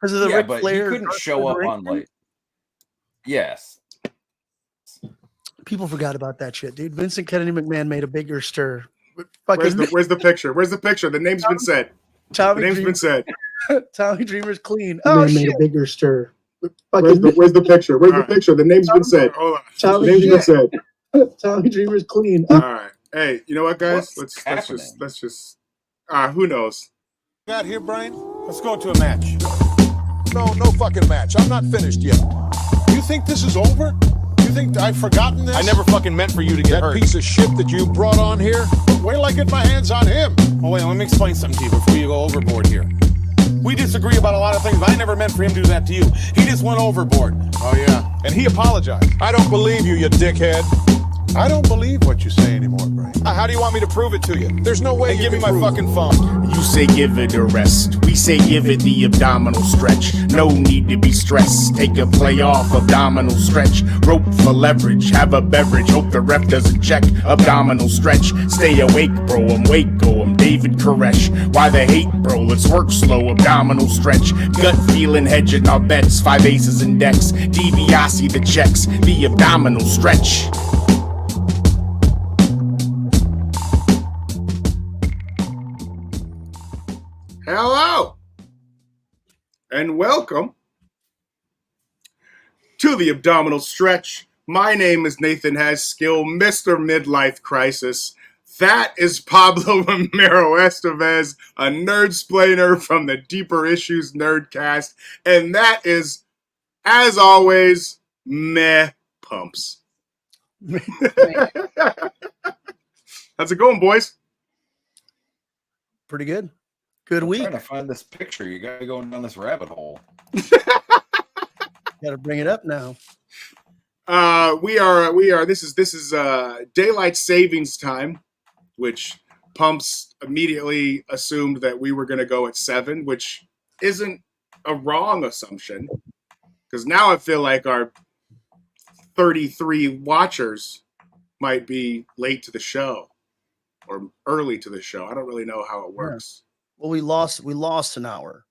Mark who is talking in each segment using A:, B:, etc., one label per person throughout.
A: Because of the Ric
B: but
A: Flair.
B: he couldn't show up on like. Yes.
A: People forgot about that shit, dude. Vincent Kennedy McMahon made a bigger stir.
C: Where's the picture? Where's the picture? The name's been said. The name's been said.
A: Tommy Dreamer's clean.
D: Oh, shit. Made a bigger stir.
C: Where's the picture? Where's the picture? The name's been said. Hold on. The name's been said.
D: Tommy Dreamer's clean.
C: All right. Hey, you know what, guys? Let's just. Who knows?
E: Got here, Brian? Let's go to a match. No fucking match. I'm not finished yet. You think this is over? You think I've forgotten this?
F: I never fucking meant for you to get hurt.
E: That piece of shit that you brought on here? Wait till I get my hands on him.
F: Oh, wait, let me explain something to you before you go overboard here. We disagree about a lot of things, but I never meant for him to do that to you. He just went overboard.
E: Oh, yeah. And he apologized. I don't believe you dickhead. I don't believe what you say anymore, Brian.
F: How do you want me to prove it to you?
E: There's no way.
F: And give me my fucking phone.
G: You say give it a rest. We say give it the abdominal stretch. No need to be stressed. Take a play off abdominal stretch. Rope for leverage. Have a beverage. Hope the ref doesn't check. Abdominal stretch. Stay awake, bro. I'm Waco. I'm David Koresh. Why the hate, bro? Let's work slow. Abdominal stretch. Gut feeling, hedging our bets. 5 aces and decks. DiBiase the checks. The abdominal stretch.
C: Hello, and welcome to the Abdominal Stretch. My name is Nathan Haskill, Mr. Midlife Crisis. That is Pablo Romero Estevez, a nerd-splainer from the Deeper Issues Nerdcast. And that is, as always, Meh Pumps. How's it going, boys?
A: Pretty good. Good week.
B: I'm trying to find this picture. You got to go down this rabbit hole.
A: Got to bring it up now.
C: We are. This is daylight savings time, which Pumps immediately assumed that we were going to go at 7, which isn't a wrong assumption, because now I feel like our 33 watchers might be late to the show or early to the show. I don't really know how it works.
A: Yeah. Well, we lost an hour.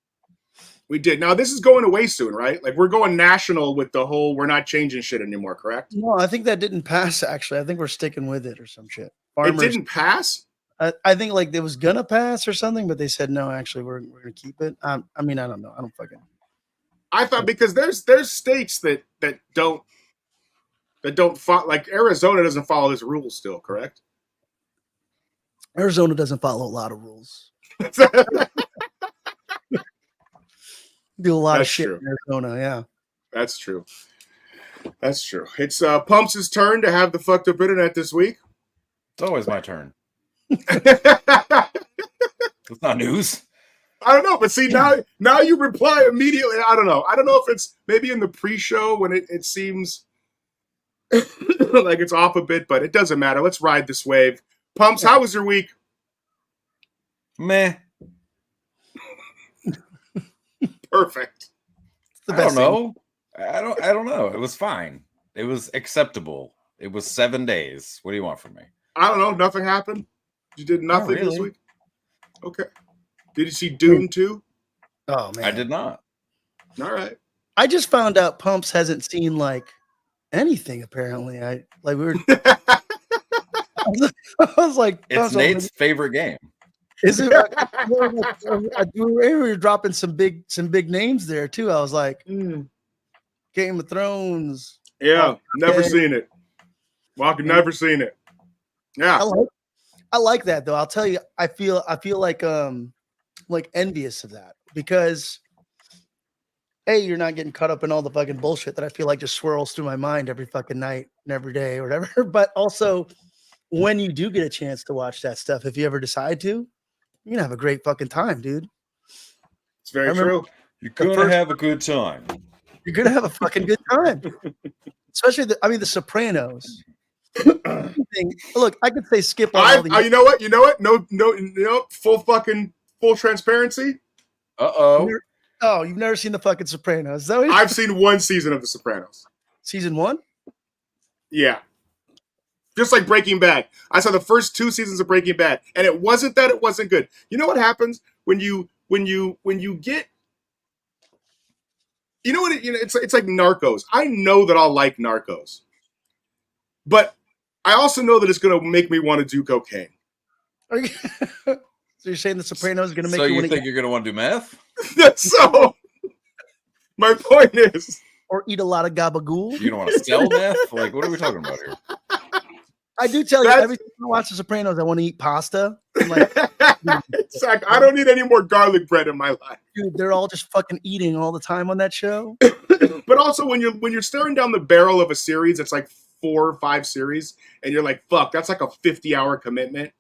C: We did. Now this is going away soon, right? Like we're going national with the whole we're not changing shit anymore, correct?
A: No, I think that didn't pass, actually. I think we're sticking with it or some shit.
C: It didn't pass?
A: I think like it was gonna pass or something, but they said no, actually we're gonna keep it. I mean, I don't know.
C: I thought because there's states that don't follow, like Arizona doesn't follow this rule still, correct?
A: Arizona doesn't follow a lot of rules. Do a lot of shit in Arizona, yeah.
C: That's true. It's Pumps' turn to have the fucked up internet this week.
B: It's always my turn. It's not news.
C: I don't know, but see now you reply immediately. I don't know if it's maybe in the pre-show when it seems like it's off a bit, but it doesn't matter. Let's ride this wave. Pumps, how was your week?
B: Meh.
C: Perfect.
B: I don't know. I don't know. It was fine. It was acceptable. It was 7 days. What do you want from me?
C: I don't know. Nothing happened. You did nothing this week. Okay. Did you see Dune 2?
A: Oh man,
B: I did not.
C: All right.
A: I just found out Pumps hasn't seen like anything. Apparently, I was like,
B: it's Nate's favorite game.
A: Is it? We were dropping some big names there too. I was like, Game of Thrones.
C: Yeah, never seen it. Never seen it. Yeah,
A: I like that though. I'll tell you, I feel like envious of that because you're not getting caught up in all the fucking bullshit that I feel like just swirls through my mind every fucking night and every day or whatever. But also, when you do get a chance to watch that stuff, if you ever decide to, you're gonna have a great fucking time, dude.
C: It's very true.
B: You're gonna have a good time.
A: You're gonna have a fucking good time. Especially the Sopranos. Look, I could say skip on all these.
C: You know what? No, full transparency.
A: Oh, you've never seen the fucking Sopranos.
C: I've seen one season of The Sopranos.
A: Season 1?
C: Yeah. Just like Breaking Bad. I saw the first 2 seasons of Breaking Bad, and it wasn't that it wasn't good. You know what happens when you get You know what? It's like Narcos. I know that I'll like Narcos, but I also know that it's going to make me want to do cocaine.
A: Are you, so you're saying The Sopranos is going to make
B: So
A: you
B: you
A: want
B: think
A: to
B: you're going to want to do meth?
C: So my point is,
A: or eat a lot of gabagool?
B: You're going to want to sell meth? Like, what are we talking about here?
A: I do tell you,
C: That's-
A: every time I watch The Sopranos, I want to eat pasta. I'm like,
C: it's like I don't need any more garlic bread in my life.
A: dude, they're all just fucking eating all the time on that show.
C: But also when you're staring down the barrel of a series that's like 4 or 5 series, and you're like, fuck, that's like a 50-hour commitment.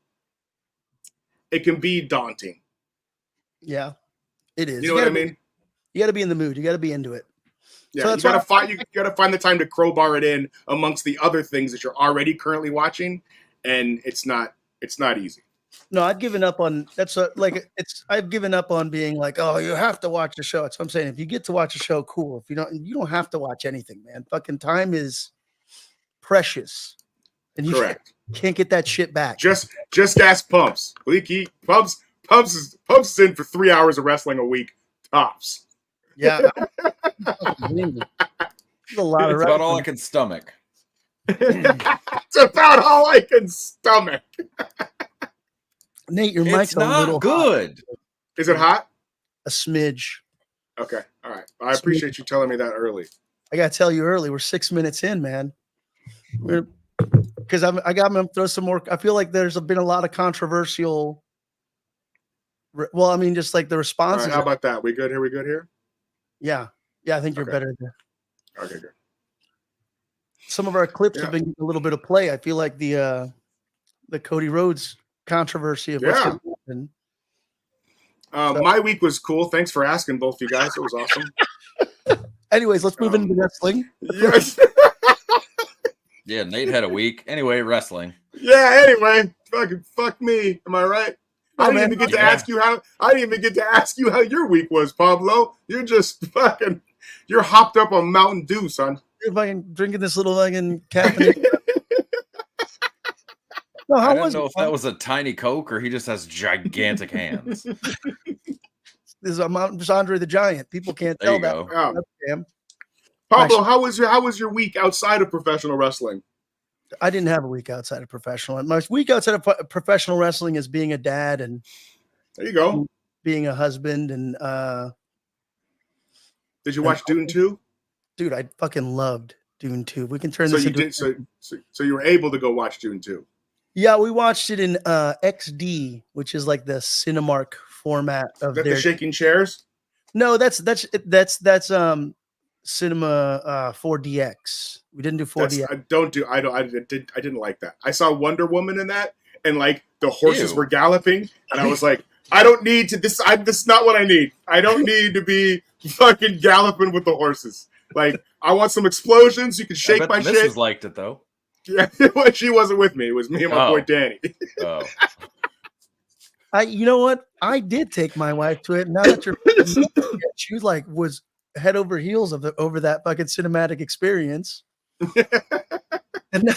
C: It can be daunting.
A: Yeah, it is.
C: You know what I mean?
A: You got to be in the mood. You got to be into it.
C: Yeah,
A: So
C: you
A: that's
C: gotta
A: why-
C: find the time to crowbar it in amongst the other things that you're already currently watching, and it's not easy.
A: No, I've given up on that's I've given up on being like, oh, you have to watch the show. That's what I'm saying. If you get to watch a show, cool. If you don't have to watch anything, man. Fucking time is precious, and you
C: Correct.
A: can't get that shit back.
C: Just ask Pumps. Leaky Pumps is in for 3 hours of wrestling a week tops.
A: Yeah, there's a lot of
B: It's about all I
A: wrestling.
B: can stomach.
C: It's about all I can stomach.
A: Nate, your
B: It's
A: mic's a little
B: not good.
C: Is it hot?
A: a smidge.
C: Okay, all right. I appreciate you telling me that early.
A: I gotta tell you early. We're 6 minutes in, man. Because I'm gonna throw some more. I feel like there's been a lot of controversial. Well, I mean, just like the
C: All
A: responses.
C: right, how about that? We good here? We good here?
A: Yeah, I think you're
C: Okay.
A: better there.
C: Okay, good.
A: Some of our clips
C: Yeah.
A: have been getting a little bit of play. I feel like the Cody Rhodes controversy of what's
C: Yeah.
A: going to happen.
C: My week was cool. Thanks for asking, both you guys. It was awesome.
A: Anyways, let's move into wrestling.
C: Yes.
B: Yeah, Nate had a week. Anyway, wrestling.
C: Yeah. Anyway, fuck me. Am I right? I didn't even get to
B: Yeah.
C: ask you how. I didn't even get to ask you how your week was, Pablo. You're just fucking. You're hopped up on Mountain Dew, son.
A: If I can drinking this little fucking caffeinated. No,
B: I
A: how
B: didn't
A: was
B: know
A: it?
B: if that was a tiny Coke or he just has gigantic hands.
A: This is just Andre the Giant. People can't
B: There
A: tell
B: you
A: that.
B: go.
C: Oh.
A: That's damn.
C: Pablo, how was your week outside of professional wrestling?
A: I didn't have a week outside of professional. My week outside of professional wrestling is being a dad and
C: There you go.
A: being a husband. And
C: Did you watch Dune 2?
A: dude, I fucking loved Dune 2. We can turn
C: So
A: this
C: you
A: into.
C: did. So you were able to go watch Dune 2.
A: Yeah, we watched it in XD, which is like the Cinemark format of
C: That
A: their.
C: the shaking chairs?
A: No, that's Cinema 4DX. We didn't do 4DX.
C: I didn't like that. I saw Wonder Woman in that, and like the horses
B: Ew.
C: were galloping, and I was like, I don't need to. This is not what I need. I don't need to be fucking galloping with the horses. Like, I want some explosions. You can
B: I
C: shake
B: bet
C: my
B: the
C: shit.
B: missus liked it though.
C: Yeah, she wasn't with me. It was me and my
B: Oh.
C: boy Danny.
B: Oh,
A: You know what? I did take my wife to it. Now that you're, she was head over heels over that fucking cinematic experience, and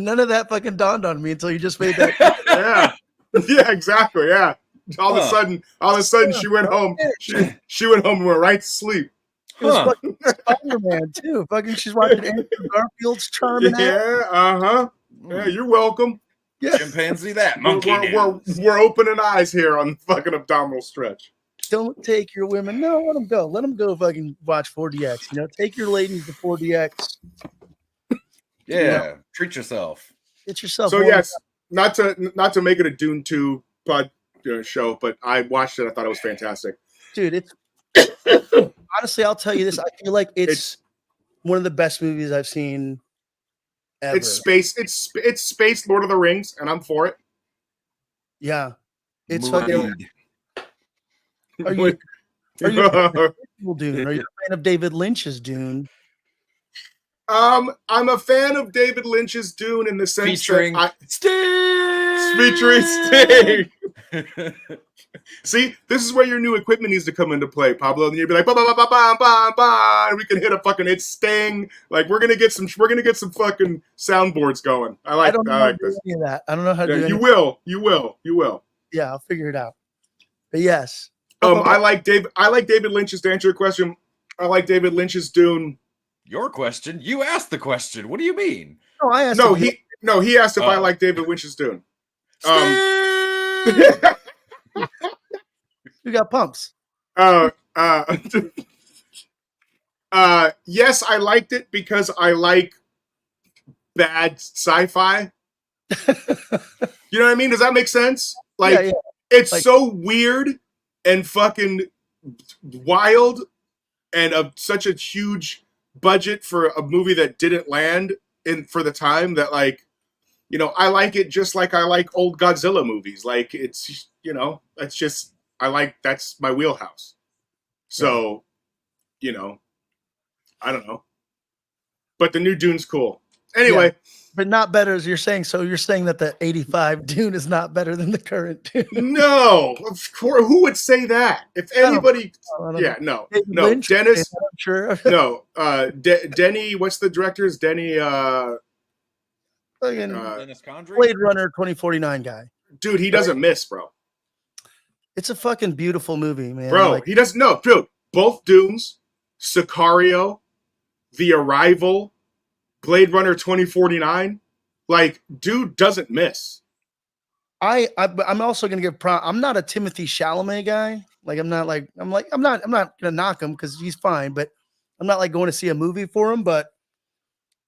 A: none of that fucking dawned on me until you just made that.
C: Yeah, yeah, exactly. Yeah. All of a sudden, she went home. She went home and went right to sleep.
A: It was
B: Huh.
A: fucking Spider-Man too. Fucking, she's watching Andrew Garfield's charming ass.
C: Yeah, yeah. You're welcome.
A: Yeah.
B: chimpanzee that
C: We're,
B: monkey.
C: we're opening eyes here on fucking Abdominal Stretch.
A: Don't take your women. No, let them go. Let them go. Fucking watch 4DX. You know, take your ladies to 4DX.
B: Yeah, treat yourself.
A: Get yourself.
C: So
A: one.
C: yes, not to make it a Dune 2 show, but I watched it. I thought it was fantastic.
A: Dude, it's honestly, I'll tell you this. I feel like it's one of the best movies I've seen ever.
C: It's space Lord of the Rings, and I'm for it.
A: Yeah, it's fucking.
B: Mood.
A: Are you Dune? Are you a fan of David Lynch's Dune?
C: I'm a fan of David Lynch's Dune in the sense
B: Featuring
C: that
B: Sting.
C: featuring Sting. See, this is where your new equipment needs to come into play, Pablo. And you'd be like, ba ba ba ba ba ba ba, and we can hit a fucking hit Sting. Like we're gonna get some fucking soundboards going. I
A: don't know how
C: like
A: to do
C: this.
A: any of that. I don't know how to do
C: Yeah,
A: any.
C: you will.
A: Yeah, I'll figure it out. But yes,
C: I like David Lynch's, to answer your question. I like David Lynch's Dune.
B: Your question? You asked the question. What do you mean?
A: No, I asked.
C: No,
A: him.
C: he asked if I
B: Oh.
C: like David Lynch's Dune.
B: Steve!
A: You got pumps.
C: Yes, I liked it because I like bad sci-fi. You know what I mean? Does that make sense? Like,
A: Yeah.
C: it's
A: Like-
C: so weird and fucking wild and such a huge budget for a movie that didn't land for the time that, like, you know, I like it just like I like old Godzilla movies. Like, it's, you know, that's just, that's my wheelhouse. So, you know, I don't know. But the new Dune's cool. Anyway.
A: Yeah. But not better, as you're saying. So you're saying that the 85 Dune is not better than the current Dune?
C: No, of course. Who would say that? If anybody,
A: I don't
C: yeah,
A: know.
C: no,
A: David
C: no.
A: Lynch,
C: Dennis,
A: I'm sure.
C: no. Denny, what's the director's? Denny,
A: Fucking
B: Dennis Condrey?
A: Blade Runner 2049 guy.
C: dude, he doesn't miss, bro.
A: It's a fucking beautiful movie, man.
C: Bro,
A: Like,
C: he doesn't. No, dude. Both Dunes, Sicario, The Arrival, Blade Runner 2049. Like, dude doesn't miss.
A: I'm also gonna give I'm not a Timothy Chalamet guy. Like, I'm not gonna knock him because he's fine, but I'm not like going to see a movie for him. But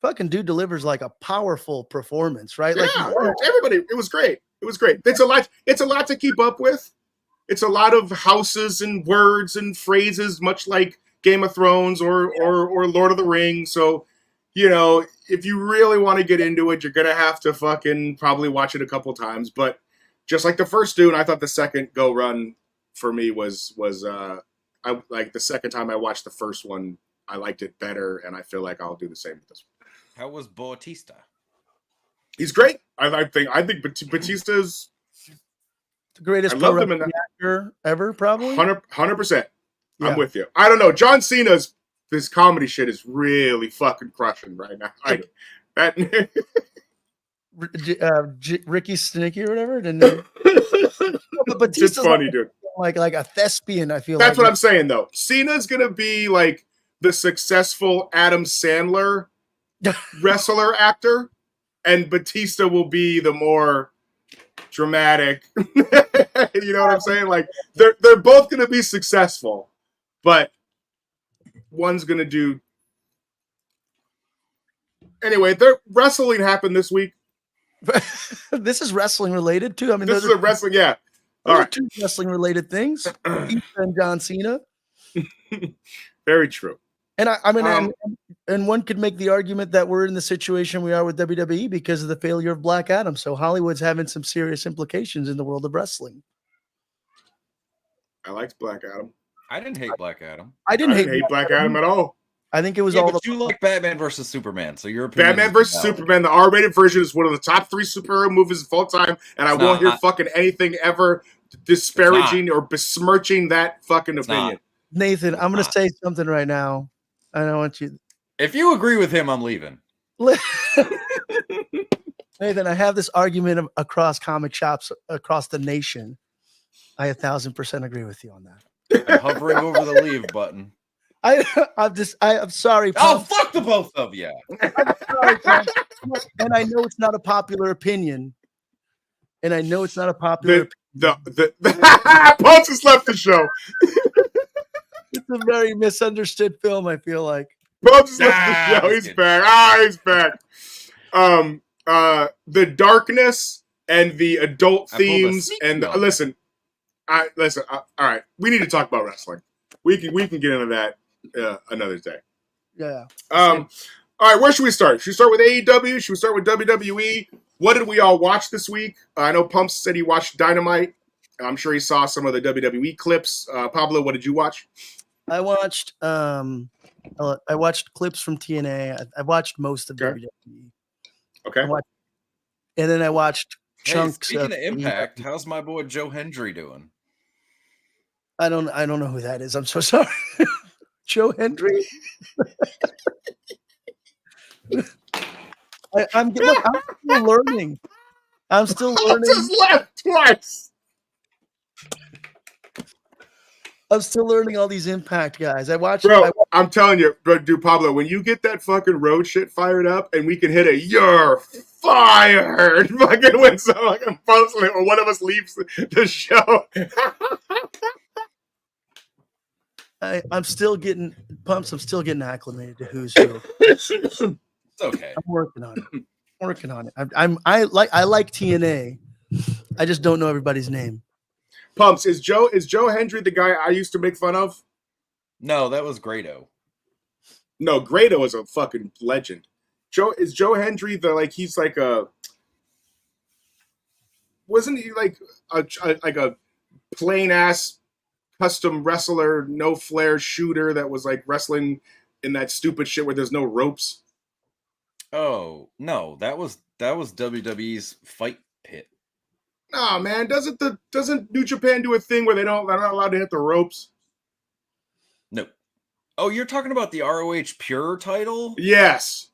A: fucking dude delivers like a powerful performance, right? Like,
C: Yeah, everybody. It was great. It was great. It's a lot. It's a lot to keep up with. It's a lot of houses and words and phrases, much like Game of Thrones or Lord of the Rings. So, you know, if you really want to get into it, you're gonna have to fucking probably watch it a couple times. But just like the first Dune, I thought the second go run for me was I like the second time I watched the first one, I liked it better, and I feel like I'll do the same with this one.
B: How was Bautista?
C: He's great. I think Batista's
A: the greatest
C: I
A: pro
C: love him in
A: wrestling actor ever, probably.
C: 100%.
A: Yeah.
C: I'm with you. I don't know. John Cena's this comedy shit is really fucking crushing right now.
A: Ricky Snicky or whatever. But
C: It's
A: Batista's
C: funny, dude.
A: like a thespian. I feel
C: That's
A: like
C: what I'm saying, though. Cena's gonna be like the successful Adam Sandler wrestler actor, and Batista will be the more dramatic. You know what I'm saying? Like they're both gonna be successful, but one's gonna do. Anyway, their wrestling happened this week.
A: This is wrestling related too. I mean,
C: This is
A: those
C: a wrestling, yeah.
A: are
C: All right,
A: two wrestling related things. Batista and John Cena.
C: very true.
A: And and one could make the argument that we're in the situation we are with WWE because of the failure of Black Adam. So Hollywood's having some serious implications in the world of wrestling.
C: I liked Black Adam.
B: I didn't hate Black Adam.
A: I
C: I
A: didn't
C: didn't hate Black Adam at all.
A: I think it was
B: Yeah,
A: all the
B: but you like Batman versus Superman, so your opinion
C: Batman
B: is
C: versus
B: valid.
C: Superman, the R-rated version, is one of the top 3 superhero movies of all time, and I
B: It's
C: won't hear
B: not.
C: fucking anything ever disparaging or besmirching that fucking
B: It's
C: opinion.
A: Nathan. I'm going to
B: not.
A: say something right now. I don't want you.
B: If you agree with him, I'm leaving.
A: Nathan, I have this argument across comic shops across the nation. I 1,000% agree with you on that.
B: I'm hovering over the leave button.
A: I'm sorry,
B: Oh,
A: Pump.
B: fuck the both of you.
A: I'm sorry, Pump. And I know it's not a popular opinion. And I know it's not a popular.
C: The Ponce has left the show.
A: It's a very misunderstood film. I feel like.
C: Ponce has left
B: Nah,
C: the show.
B: just
C: He's
B: kidding.
C: back. He's back. The darkness and the adult
B: I pulled a
C: themes
B: seat
C: and
B: on.
C: listen. All right. We need to talk about wrestling. We can get into that another day.
A: Yeah.
C: All right, where should we start? Should we start with AEW? Should we start with WWE? What did we all watch this week? I know Pumps said he watched Dynamite. I'm sure he saw some of the WWE clips. Pablo, what did you watch?
A: I watched clips from TNA. I watched most of
C: Okay.
A: WWE.
C: Okay.
A: And then I watched
B: Hey,
A: chunks
B: speaking of
A: of
B: Impact, how's my boy Joe Hendry doing?
A: I don't know who that is. I'm so sorry. Joe Hendry. I'm still learning. I'm still learning.
C: Just left twice.
A: I'm still learning all these Impact guys. I watched.
C: Bro, I'm telling you, but dude, Pablo, when you get that fucking road shit fired up and we can hit a "you're fired" fucking when someone or one of us leaves the show.
A: I'm still getting pumps. I'm still getting acclimated to who's who.
B: It's okay.
A: I'm working on it. I like TNA. I just don't know everybody's name.
C: Pumps, is Joe Hendry the guy I used to make fun of?
B: No, that was Grado.
C: No, Grado is a fucking legend. Joe Hendry he's like a wasn't he like a plain ass custom wrestler, no flair shooter that was like wrestling in that stupid shit where there's no ropes?
B: Oh no, that was WWE's Fight Pit.
C: Nah, man, doesn't New Japan do a thing where they're not allowed to hit the ropes?
B: No. Oh, you're talking about the ROH Pure title?
C: Yes.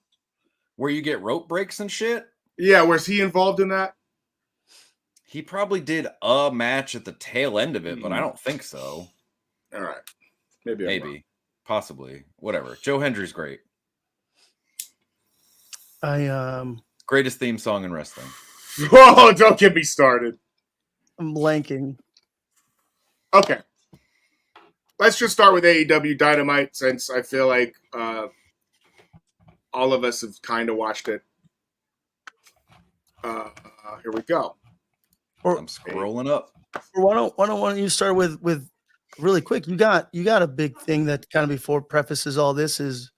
B: Where you get rope breaks and shit?
C: Yeah, was he involved in that?
B: He probably did a match at the tail end of it, but I don't think so.
C: All right. Maybe.
B: Possibly. Whatever. Joe Hendry's great.
A: Greatest
B: theme song in wrestling.
C: Oh, don't get me started.
A: I'm blanking.
C: Okay. Let's just start with AEW Dynamite since I feel like all of us have kind of watched it. Here we go.
B: I'm scrolling up.
A: Why don't you start with really quick? You got a big thing that kind of before prefaces all this is.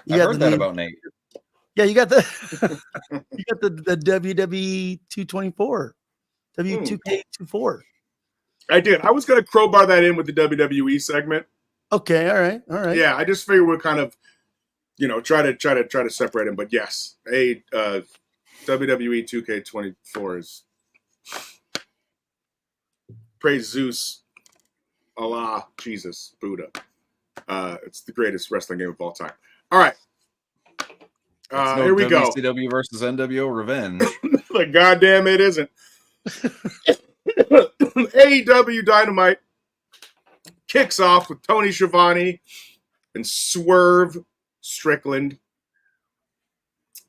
B: I heard that about Nate.
A: Yeah, you got the the WWE 224, W2K24.
C: I did. I was going to crowbar that in with the WWE segment.
A: Okay, all right.
C: Yeah, I just figured we'll kind of, try to separate them. But yes, WWE 2K24 is praise Zeus, Allah, Jesus, Buddha. It's the greatest wrestling game of all time. All right. Here we go.
B: WCW versus NWO Revenge.
C: Like, goddamn, it isn't. AEW Dynamite kicks off with Tony Schiavone and Swerve Strickland.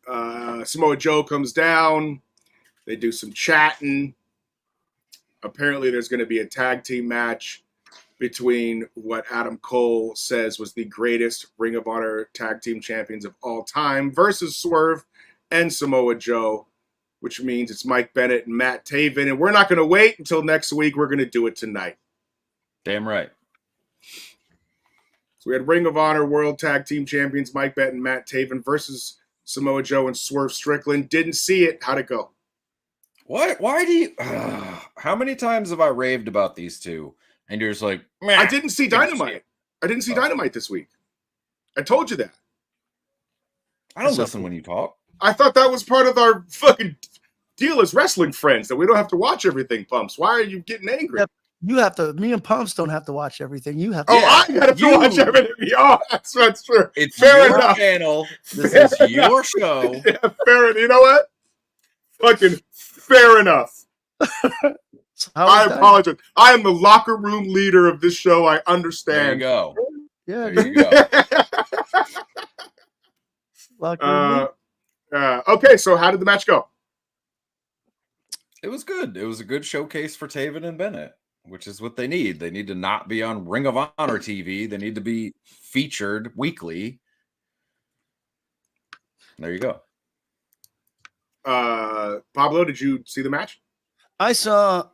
C: Samoa Joe comes down. They do some chatting. Apparently, there's going to be a tag team match between what Adam Cole says was the greatest Ring of Honor tag team champions of all time versus Swerve and Samoa Joe, which means it's Mike Bennett and Matt Taven. And we're not going to wait until next week. We're going to do it tonight.
B: Damn right.
C: So we had Ring of Honor World Tag Team Champions Mike Bennett and Matt Taven versus Samoa Joe and Swerve Strickland. Didn't see it. How'd it go?
B: What? Why do you... how many times have I raved about these two? And you're just like, meh.
C: I didn't see Dynamite. I didn't see Dynamite this week. I told you that.
B: I don't listen when you talk.
C: I thought that was part of our fucking deal as wrestling friends, that we don't have to watch everything, Pumps. Why are you getting angry?
A: Yep. You have to. Me and Pumps don't have to watch everything. You have to.
C: Oh, I have to watch everything. Oh, that's true.
B: It's
C: fair
B: your
C: enough.
B: channel. This
C: Fair
B: is your show.
C: Yeah, fair enough. You know what? Fucking fair enough. I apologize. I am the locker room leader of this show. I understand.
B: There you go.
A: Yeah.
B: There you go.
A: Locker room.
C: Okay, so how did the match go?
B: It was good. It was a good showcase for Taven and Bennett, which is what they need. They need to not be on Ring of Honor TV. They need to be featured weekly. There you go.
C: Pablo, did you see the match?
A: I saw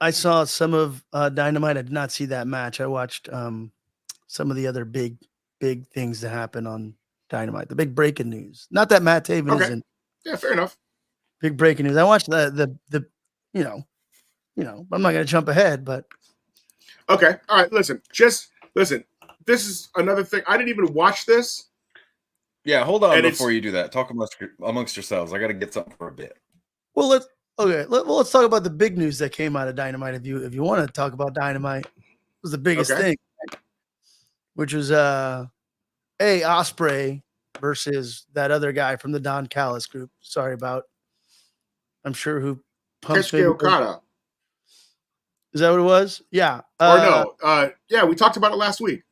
A: some of Dynamite. I did not see that match. I watched some of the other big things that happen on Dynamite. The big breaking news. Not that Matt Taven isn't.
C: Yeah, fair enough.
A: Big breaking news. I watched the I'm not gonna jump ahead, but
C: okay. All right, listen. Just listen. This is another thing. I didn't even watch this.
B: Yeah, hold on before you do that. Talk amongst yourselves. I got to get something for a bit.
A: Well, let's talk about the big news that came out of Dynamite. If you want to talk about Dynamite, it was the biggest thing, which was Ospreay versus that other guy from the Don Callis group. Sorry about. I'm sure who pumps
C: Okada.
A: Is that what it was? Yeah.
C: Or no? Yeah, we talked about it last week.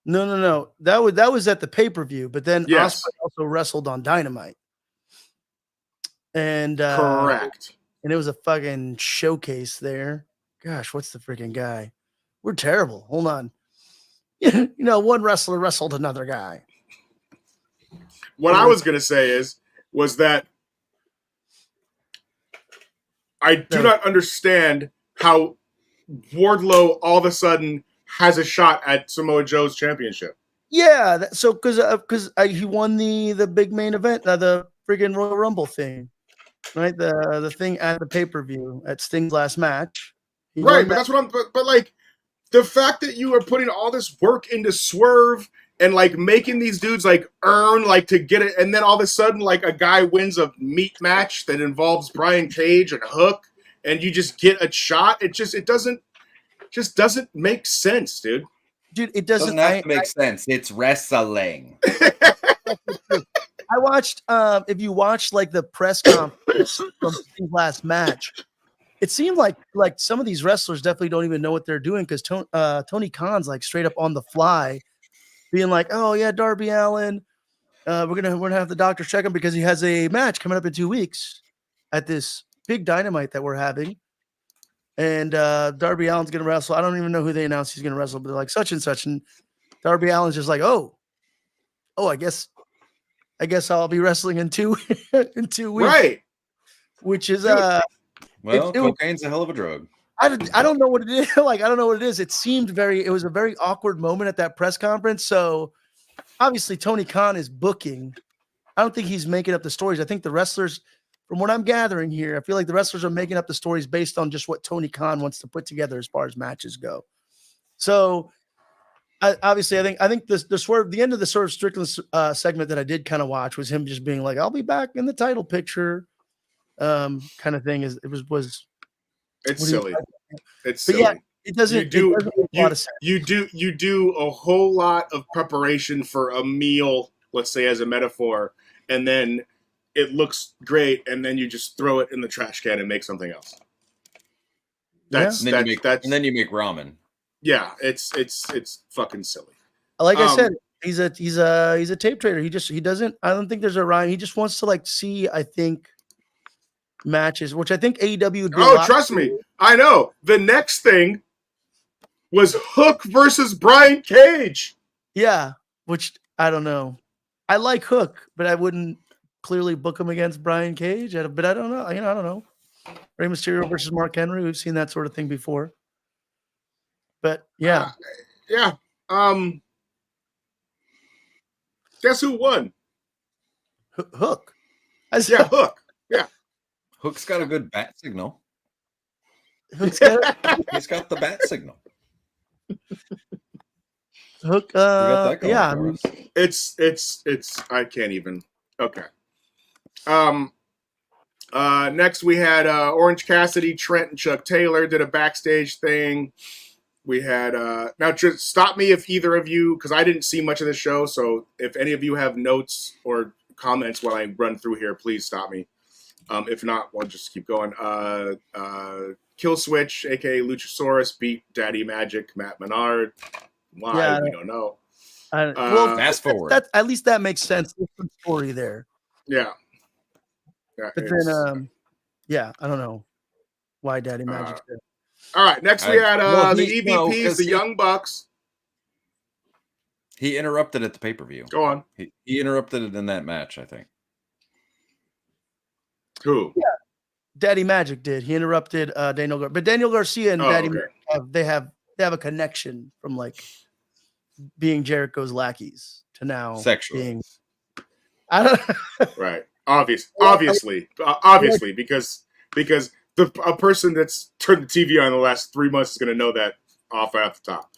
A: No. That was at the pay-per-view, but then
C: Yes.
A: Ospreay also wrestled on Dynamite. And
C: Correct.
A: And it was a fucking showcase there. Gosh, what's the freaking guy? We're terrible. Hold on. One wrestler wrestled another guy.
C: What I was going to say was that I do not understand how Wardlow all of a sudden has a shot at Samoa Joe's championship.
A: Yeah, because he won the big main event, the friggin' Royal Rumble thing, right? The thing at the pay-per-view at Sting's last match.
C: Right, but that's what but like the fact that you are putting all this work into Swerve and like making these dudes like earn like to get it, and then all of a sudden like a guy wins a meat match that involves Brian Cage and Hook, and you just get a shot. It doesn't make sense, dude.
A: Dude, it doesn't
B: have to make sense. It's wrestling.
A: I watched if you watch like the press conference from Sting's last match, it seemed like some of these wrestlers definitely don't even know what they're doing, because Tony Khan's like straight up on the fly being like, oh yeah, Darby Allin, we're gonna have the doctor check him because he has a match coming up in 2 weeks at this big Dynamite that we're having, and Darby Allin's gonna wrestle. I don't even know who they announced he's gonna wrestle, but they're like such and such, and Darby Allin's just like, oh, I guess I'll be wrestling in 2 weeks,
C: Right?
A: Which is
B: cocaine's a hell of a drug.
A: I don't know what it is. Like, I don't know what it is. It was a very awkward moment at that press conference. So obviously Tony Khan is booking. I don't think he's making up the stories. I think the wrestlers, from what I'm gathering here, I feel like the wrestlers are making up the stories based on just what Tony Khan wants to put together as far as matches go. So I think the Swerve, the end of the Swerve Strickland segment that I did kind of watch was him just being like, I'll be back in the title picture, kind of thing.
C: It's silly. It's
A: but
C: silly.
A: yeah, it doesn't make a lot of sense.
C: You do a whole lot of preparation for a meal, let's say as a metaphor, and then it looks great, and then you just throw it in the trash can and make something else. And
B: then you make ramen.
C: Yeah, it's fucking silly.
A: Like I said, he's a tape trader. He doesn't. I don't think there's a rhyme. He just wants to like see, I think, matches, which I think AEW would do.
C: Oh, trust me, I know. The next thing was Hook versus Brian Cage.
A: Yeah, which I don't know. I like Hook, but I wouldn't clearly book him against Brian Cage. But I don't know. I don't know. Rey Mysterio versus Mark Henry. We've seen that sort of thing before. But yeah,
C: Guess who won?
A: Hook.
C: Hook. Yeah.
B: Hook's got a good bat signal.
A: Hook's got
B: He's got the bat signal.
A: Hook.
B: Yeah.
C: It's I can't even. Okay. Next we had Orange Cassidy, Trent, and Chuck Taylor did a backstage thing. We had now just stop me if either of you, because I didn't see much of the show, so if any of you have notes or comments while I run through here, please stop me. If not, we'll just keep going. Kill Switch, aka Luchasaurus, beat Daddy Magic, Matt Menard. Why? We don't know.
A: Well,
B: fast forward.
A: That at least that makes sense. There's some story there.
C: Yeah.
A: But then, I don't know why Daddy Magic's there.
C: All right, next we had the EVPs, the Young Bucks.
B: He interrupted at the pay-per-view.
C: Go on.
B: He interrupted it in that match, I think.
C: Who?
A: Yeah, Daddy Magic did. He interrupted Daniel Garcia. But Daniel Garcia and Daddy Magic have a connection from like being Jericho's lackeys to now
B: sexual
A: being. I don't.
C: Right. Obviously, because a person that's turned the TV on the last 3 months is going to know that off at the top.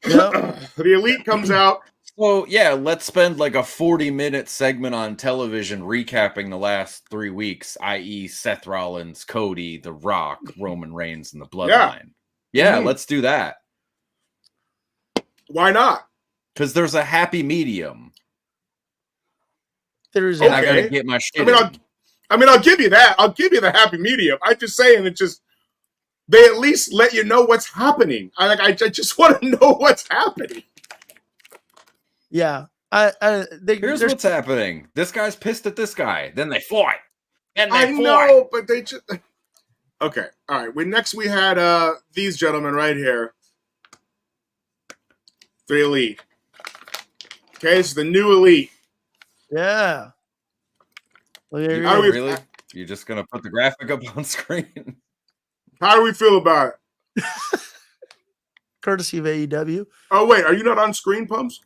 A: Yep.
C: The Elite comes out.
B: So, yeah, let's spend like a 40-minute segment on television recapping the last 3 weeks, i.e. Seth Rollins, Cody, The Rock, Roman Reigns, and the Bloodline. Yeah, let's do that.
C: Why not?
B: Because there's a happy medium.
A: There's
B: I gotta get my shit.
C: I'll give you that. I'll give you the happy medium. I'm just saying, they at least let you know what's happening. I just want to know what's happening.
A: Yeah.
B: Here's what's happening. This guy's pissed at this guy. Then they fought.
C: I know, but they just okay. All right. Next we had these gentlemen right here. The Elite. Okay, this is the new Elite.
A: Yeah. Well, there
C: How do we,
B: Really? You're just gonna put the graphic up on screen?
C: how do we feel about it?
A: courtesy of AEW.
C: Oh wait, are you not on screen, Pumps?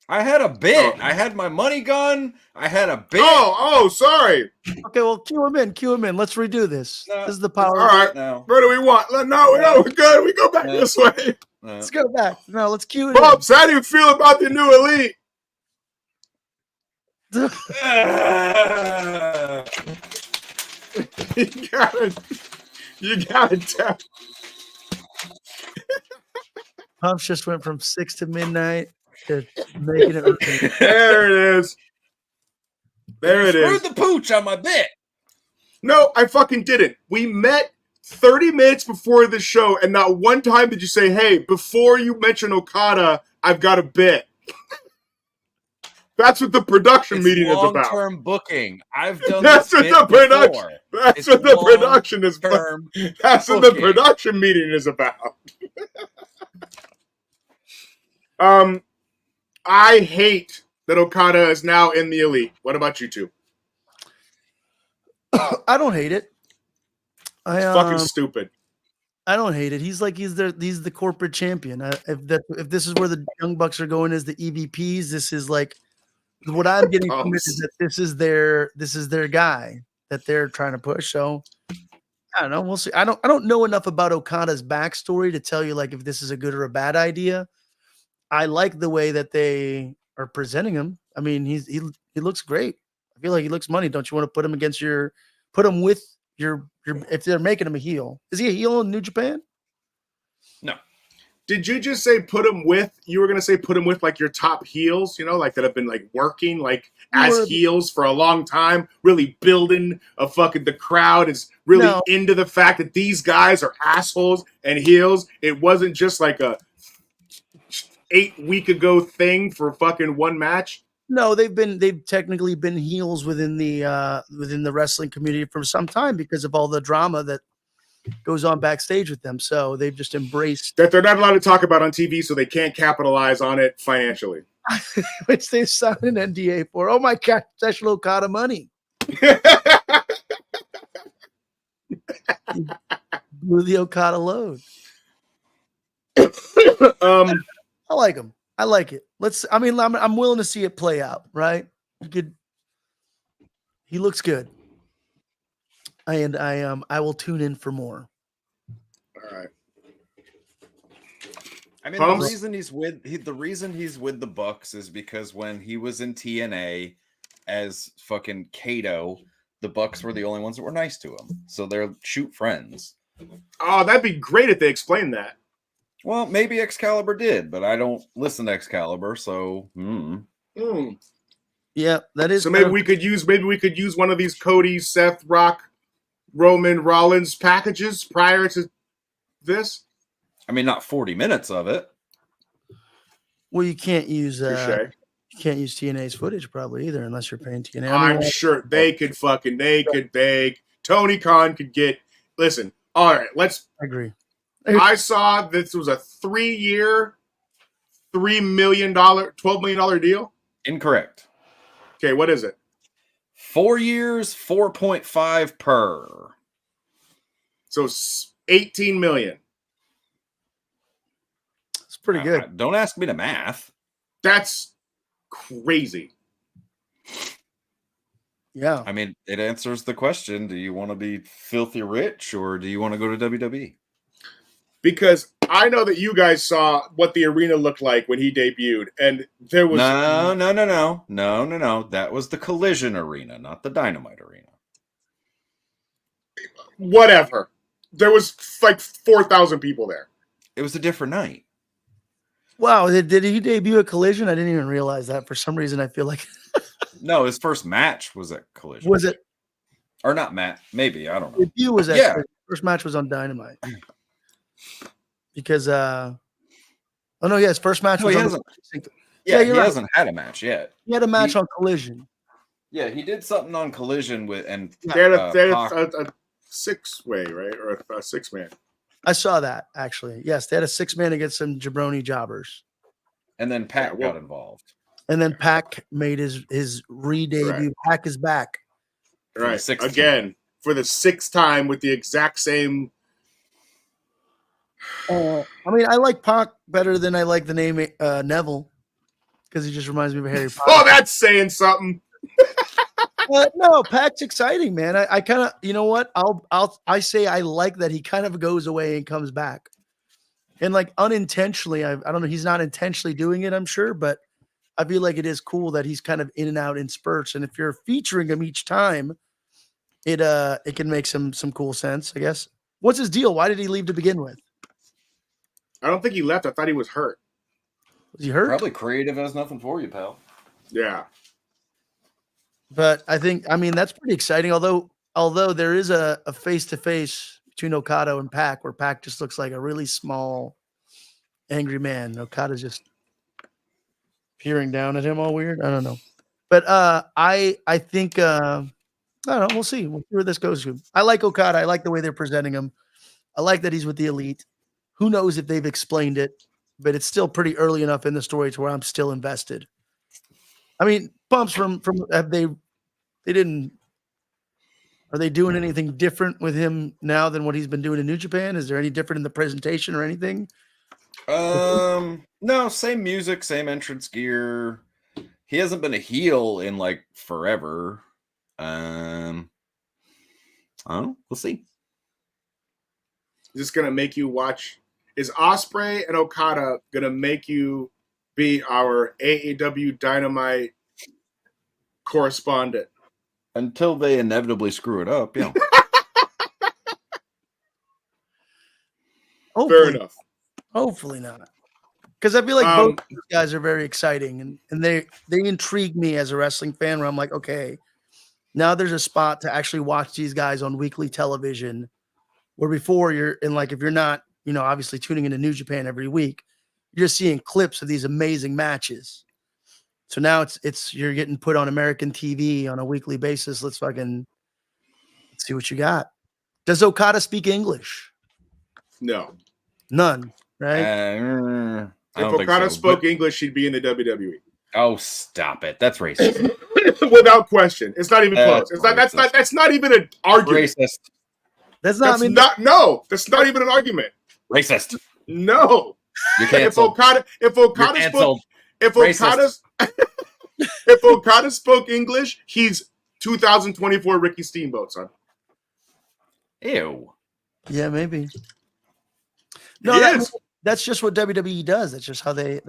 B: I had a bit.
C: Oh.
B: I had my money gun. I had a bit.
C: Oh, sorry.
A: Okay, well, cue him in. Cue him in. Let's redo this.
B: No,
A: This is the power.
C: All right.
B: No.
C: What do we want? No, we're good. We go back
B: No.
C: this way.
A: Let's go back. No, let's cue it
C: Pumps, how do you feel about the new Elite?
A: in.
C: You got it. Tap.
A: Pumps just went from 6 to midnight to making it.
C: There it is. There it is.
B: Screwed the pooch on my bit.
C: No, I fucking didn't. We met 30 minutes before the show, and not one time did you say, hey, before you mention Okada, I've got a bit. That's what the production meeting is about.
B: Long-term booking. I've done
C: That's
B: this
C: what
B: bit
C: the production.
B: before.
C: That's
B: It's
C: what the production is about.
B: long-term
C: That's what the
B: booking.
C: production meeting is about. I hate that Okada is now in the Elite. What about you two?
A: I don't hate it.
C: Fucking stupid.
A: I don't hate it. He's the corporate champion. If this is where the Young Bucks are going as the EVPs, this is like what I'm getting from it is that this is their guy that they're trying to push. So I don't know. We'll see. I don't know enough about Okada's backstory to tell you like if this is a good or a bad idea. I like the way that they are presenting him. I mean, he looks great. I feel like he looks money. Don't you want to put him with your if they're making him a heel? Is he a heel in New Japan?
B: No.
C: Did you just say put him with? You were gonna say put him with like your top heels, like that have been like working like as heels for a long time, really building the crowd is really into the fact that these guys are assholes and heels. It wasn't just like a 8-week ago thing for fucking one match.
A: No, they've technically been heels within the wrestling community for some time because of all the drama that goes on backstage with them. So they've just embraced
C: that they're not allowed to talk about on TV, so they can't capitalize on it financially.
A: Which they signed an NDA for. Oh my God, special Okada money. Blew the Okada load. I like him. I like it. I'm willing to see it play out, right? He looks good. And I will tune in for more.
C: All right.
B: I mean, the reason he's with the Bucks is because when he was in TNA as fucking Kato, the Bucks were the only ones that were nice to him. So they're shoot friends.
C: Oh, that'd be great if they explained that.
B: Well, maybe Excalibur did, but I don't listen to Excalibur, so.
A: Yeah, that is.
C: So maybe we could use one of these Cody, Seth, Rock, Roman, Rollins packages prior to this.
B: I mean, not 40 minutes of it.
A: Well, you can't use TNA's footage probably either, unless you're paying TNA.
C: I'm sure they could beg. Tony Khan could get. Listen, all right, let's.
A: I agree.
C: I saw this was a 3-year, $3 million, $12 million deal.
B: Incorrect.
C: Okay, what is it?
B: 4 years, 4.5 per.
C: So $18 million.
A: It's pretty good.
B: Don't ask me to math.
C: That's crazy.
A: Yeah.
B: I mean, it answers the question: do you want to be filthy rich, or do you want to go to WWE?
C: Because I know that you guys saw what the arena looked like when he debuted, and there was
B: no. That was the Collision Arena, not the Dynamite Arena.
C: Whatever. There was like 4,000 people there.
B: It was a different night.
A: Wow, did he debut at Collision? I didn't even realize that. For some reason, I feel like
B: No, his first match was at Collision.
A: Was it?
B: Or not Matt? Maybe, I don't know.
A: Debut was at Collision. First match was on Dynamite. Because his first match was on Yeah,
B: he
A: you're right.
B: hasn't had a match yet.
A: He had a match on Collision.
B: Yeah, he did something on Collision with and
C: They had
B: Pac.
C: a 6-way, right, or a 6-man.
A: I saw that actually. Yes, they had a 6-man against some jabroni jobbers,
B: and then Pac got involved.
A: and then Pac made his re-debut.
C: Right.
A: Pac is back.
C: Right,
B: the 6th
C: again for the 6th time with the exact same.
A: I mean, I like Pac better than I like the name Neville because he just reminds me of Harry Potter.
C: Oh, that's saying something.
A: No, Pac's exciting, man. I kind of, you know what? I say I like that he kind of goes away and comes back, and like unintentionally. I don't know. He's not intentionally doing it, I'm sure, but I feel like it is cool that he's kind of in and out in spurts. And if you're featuring him each time, it can make some cool sense, I guess. What's his deal? Why did he leave to begin with?
C: I don't think he left. I thought he was hurt.
A: Was he hurt?
B: Probably creative has nothing for you, pal.
C: Yeah.
A: But I mean, that's pretty exciting. Although there is a face-to-face between Okada and Pac, where Pac just looks like a really small, angry man. Okada's just peering down at him all weird. I don't know. But I think I don't know. We'll see. We'll see where this goes to. I like Okada. I like the way they're presenting him. I like that he's with the Elite. Who knows if they've explained it, but it's still pretty early enough in the story to where I'm still invested. I mean, Pumps from are they doing anything different with him now than what he's been doing in New Japan? Is there any different in the presentation or anything?
B: No, same music, same entrance gear. He hasn't been a heel in like forever. I don't know. We'll see.
C: Is this gonna make you watch? Is Ospreay and Okada gonna make you be our AEW Dynamite correspondent?
B: Until they inevitably screw it up, yeah.
C: Fair enough.
A: Hopefully not. Because I feel like both these guys are very exciting and they intrigue me as a wrestling fan where I'm like, okay, now there's a spot to actually watch these guys on weekly television where before you're in like, if you're not, obviously tuning into New Japan every week, you're just seeing clips of these amazing matches. So now it's you're getting put on American TV on a weekly basis. Let's see what you got. Does Okada speak English?
C: No.
A: None, right?
C: If Okada spoke English, he'd be in the WWE.
B: Oh, stop it. That's racist.
C: Without question. It's not even close. That's not even an argument.
B: Racist.
C: That's not even an argument.
B: Racist.
C: No.
B: You're canceled.
C: If Okada spoke English, he's 2024 Ricky Steamboat, son.
B: Ew.
A: Yeah, maybe. No, that's just what WWE does. That's just how they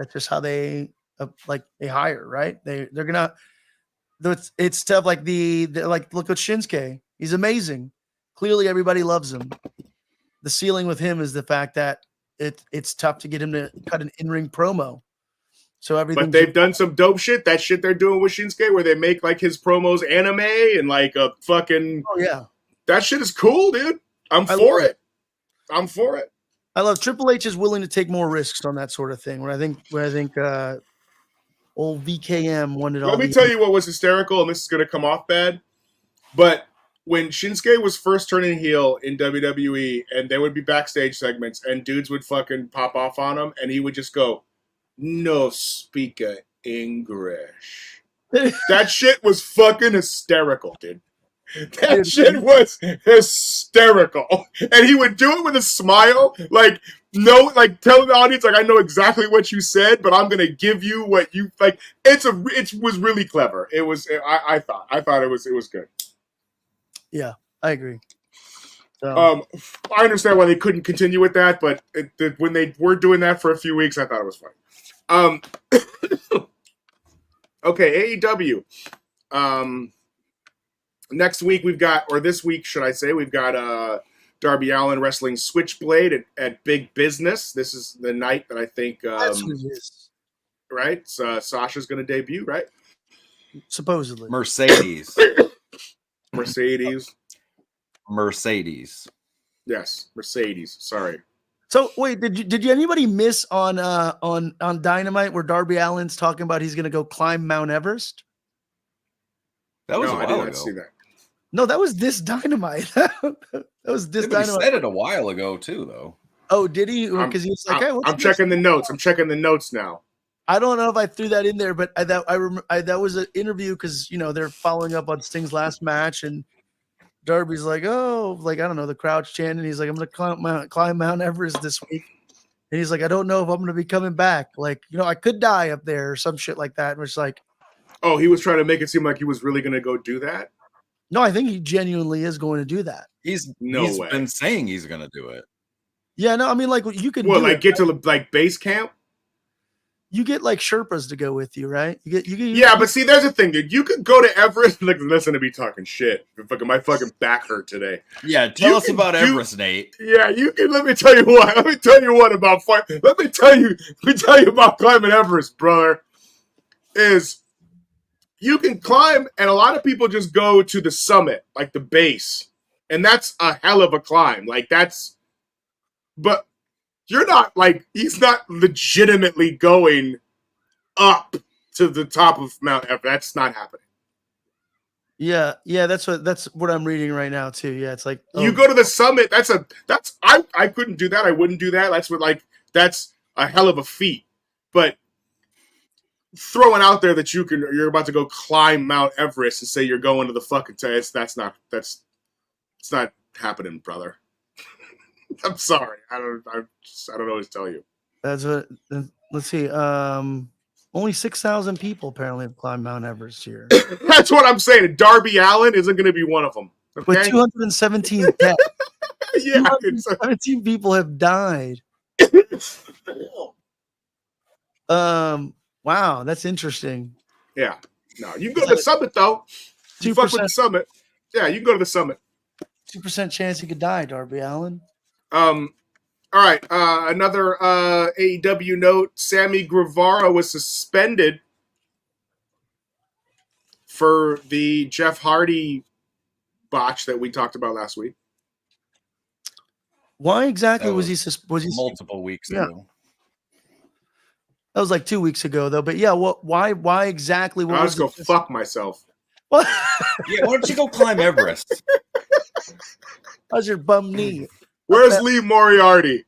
A: they hire, right? They're gonna. It's tough. Like look at Shinsuke. He's amazing. Clearly, everybody loves him. The ceiling with him is the fact that it's tough to get him to cut an in-ring promo. So everything.
C: But they've done some dope shit. That shit they're doing with Shinsuke, where they make like his promos anime and like a fucking.
A: Oh yeah. That
C: shit is cool, dude. I'm for it. I'm for it.
A: I love Triple H is willing to take more risks on that sort of thing. Where I think old VKM wanted all.
C: Let me tell you what was hysterical, and this is going to come off bad, but when Shinsuke was first turning heel in WWE, and there would be backstage segments, and dudes would fucking pop off on him, and he would just go, "No speaker English." That shit was fucking hysterical, dude. That shit was hysterical. And he would do it with a smile, like telling the audience, like, I know exactly what you said, but I'm gonna give you what you like. It was really clever. It was I thought it was good.
A: Yeah, I agree. So.
C: I understand why they couldn't continue with that, but when they were doing that for a few weeks, I thought it was funny. Okay, AEW. Next week this week, should I say, we've got Darby Allin wrestling Switchblade at Big Business. This is the night that I think
A: That's who it is.
C: Right? Sasha's going to debut, right?
A: Supposedly.
B: Mercedes.
C: Mercedes.
B: Mercedes.
C: Yes, Mercedes. Sorry.
A: So wait, did you anybody miss on Dynamite where Darby Allin's talking about he's gonna go climb Mount Everest?
B: That was
C: No,
B: a
C: I did
B: while
C: not see
B: ago.
C: that.
A: No, that was this Dynamite. That was this
B: Yeah, but he
A: Dynamite.
B: said it a while ago too, though.
A: Oh, did he? Because he was like, "Hey, what's
C: I'm
A: this?"
C: checking the notes. I'm checking the notes now.
A: I don't know if I threw that in there, but that was an interview because they're following up on Sting's last match, and Darby's like, "Oh, like I don't know, the crowd's chanting." He's like, "I'm gonna climb Mount Everest this week," and he's like, "I don't know if I'm gonna be coming back. Like, I could die up there or some shit like that." And it's like,
C: Oh, he was trying to make it seem like he was really going to go do that?
A: no, I think he genuinely is going to do that.
B: He's
C: No way.
B: been saying he's going to do it.
A: Yeah, no, I mean, like you can
C: What,
A: do
C: like
A: it.
C: get to like base camp?
A: You get like Sherpas to go with you, right?
C: Yeah, but see, there's the thing, dude. You could go to Everest. Like, listen to me talking shit. My fucking back hurt today.
B: Yeah, tell
C: You
B: us
C: can
B: about
C: do-
B: Everest, Nate.
C: Yeah, you can. Let me tell you what. Let me tell you what about fight. Let me tell you about climbing Everest, brother. Is you can climb, and a lot of people just go to the summit, like the base, and that's a hell of a climb. Like but you're not like he's not legitimately going up to the top of Mount Everest. That's not happening.
A: Yeah, that's what I'm reading right now too. Yeah, it's like
C: You go to the summit. I couldn't do that. I wouldn't do that. That's a hell of a feat. But throwing out there that you're about to go climb Mount Everest and say you're going to the fucking test, it's not happening, brother. I'm sorry. I don't know what to tell you.
A: That's what. Let's see. Only 6,000 people apparently have climbed Mount Everest here.
C: That's what I'm saying. Darby Allin isn't going to be one of them. Okay?
A: With 217 deaths.
C: Yeah.
A: 217 people have died. Wow, that's interesting.
C: Yeah. No, you can go to the summit though. You fuck with the summit. Yeah, you can go to the summit.
A: 2% chance he could die, Darby Allin.
C: All right. Another AEW note: Sammy Guevara was suspended for the Jeff Hardy botch that we talked about last week.
A: Why exactly
B: That
A: was he?
B: was he multiple weeks ago?
A: That was like 2 weeks ago, though. But yeah, why exactly?
C: I'll just go fuck myself.
A: What?
B: Yeah, why don't you go climb Everest?
A: How's your bum knee?
C: Where's Lee Moriarty?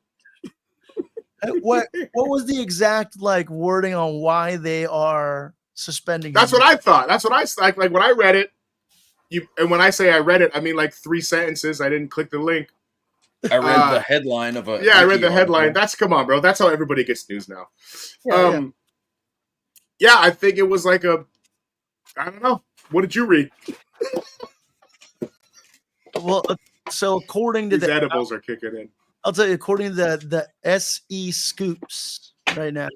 A: What was the exact wording on why they are suspending?
C: That's what I thought. That's what I like when I read it. And when I say I read it, I mean like 3 sentences. I didn't click the link.
B: I read the headline of a.
C: Yeah, I read the headline. Come on, bro. That's how everybody gets news now. Yeah, I think it was like I don't know. What did you read?
A: Well, so according to
C: These edibles are kicking in.
A: I'll tell you, according to the SE Scoops right now,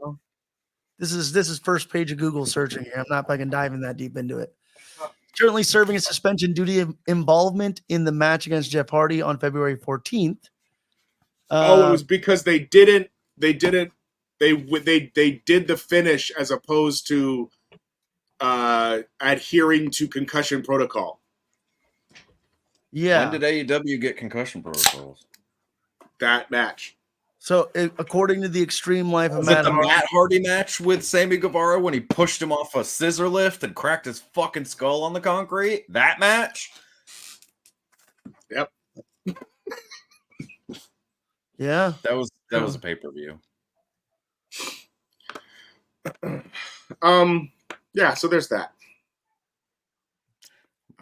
A: this is first page of Google searching here. I'm not fucking diving that deep into it. Currently serving a suspension due to involvement in the match against Jeff Hardy on February 14th.
C: It was because they did the finish as opposed to adhering to concussion protocol.
A: Yeah.
B: When did AEW get concussion protocols?
C: That match.
A: So, according to the Extreme Life of
B: Matt Hardy match with Sammy Guevara when he pushed him off a scissor lift and cracked his fucking skull on the concrete? That match?
C: Yep.
A: Yeah.
B: That was a pay-per-view.
C: Yeah, so there's that.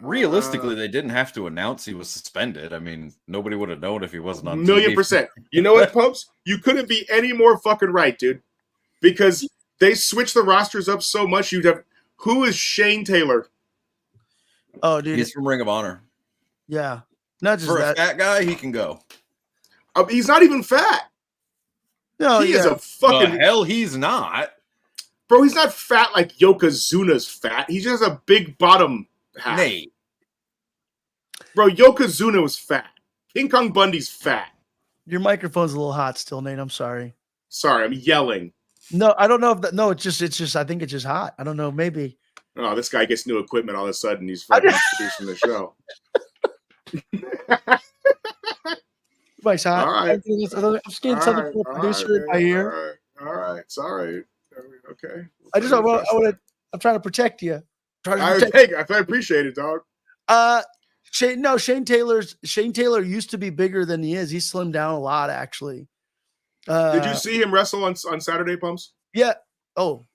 B: Realistically, they didn't have to announce he was suspended. I mean, nobody would have known if he wasn't on
C: $1,000,000%.
B: TV.
C: You know what, Pumps? You couldn't be any more fucking right, dude. Because they switched the rosters up so much. You'd have. Who is Shane Taylor?
A: Oh, dude.
B: He's from Ring of Honor.
A: Yeah. Not just
B: For
A: that.
B: a fat guy, he can go.
C: He's not even fat.
A: No,
C: he is a
B: The
C: fucking
B: hell he's not.
C: bro. He's not fat like Yokozuna's fat. He just has a big bottom half.
B: Nate.
C: Bro, Yokozuna was fat. King Kong Bundy's fat.
A: Your microphone's a little hot still, Nate. I'm sorry.
C: Sorry, I'm yelling.
A: No, I don't know if that. No, it's just. I think it's just hot. I don't know. Maybe.
C: Oh, this guy gets new equipment all of a sudden. He's fucking producing the show.
A: Mike's hot.
C: All right.
A: I'm getting something from the producer in my ear.
C: All right. It's all right. Okay.
A: I'm trying to protect you.
C: I appreciate it, dog.
A: Shane Taylor used to be bigger than he is. He slimmed down a lot, actually.
C: Did you see him wrestle on Saturday, Pumps?
A: Yeah. Oh,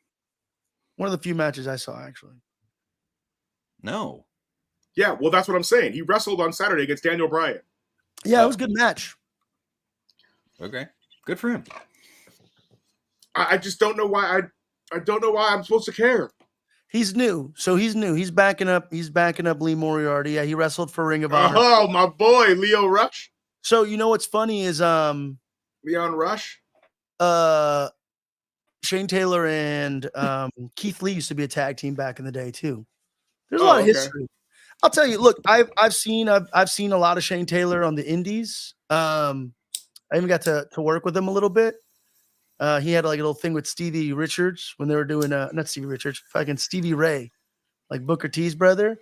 A: one of the few matches I saw, actually.
B: No.
C: Yeah, well, that's what I'm saying. He wrestled on Saturday against Daniel Bryan.
A: Yeah, it was a good match.
B: Okay. Good for him.
C: I just don't know why I don't know why I'm supposed to care.
A: He's new. So he's new. He's backing up Lee Moriarty. Yeah, he wrestled for Ring of Honor.
C: Oh, my boy, Leo Rush.
A: So you know what's funny is
C: Leon Rush.
A: Shane Taylor and Keith Lee used to be a tag team back in the day too. There's a lot of history. I'll tell you, look, I've seen a lot of Shane Taylor on the indies. I even got to work with him a little bit. He had like a little thing with Stevie Richards when they were doing not Stevie Richards, fucking Stevie Ray, like Booker T's brother.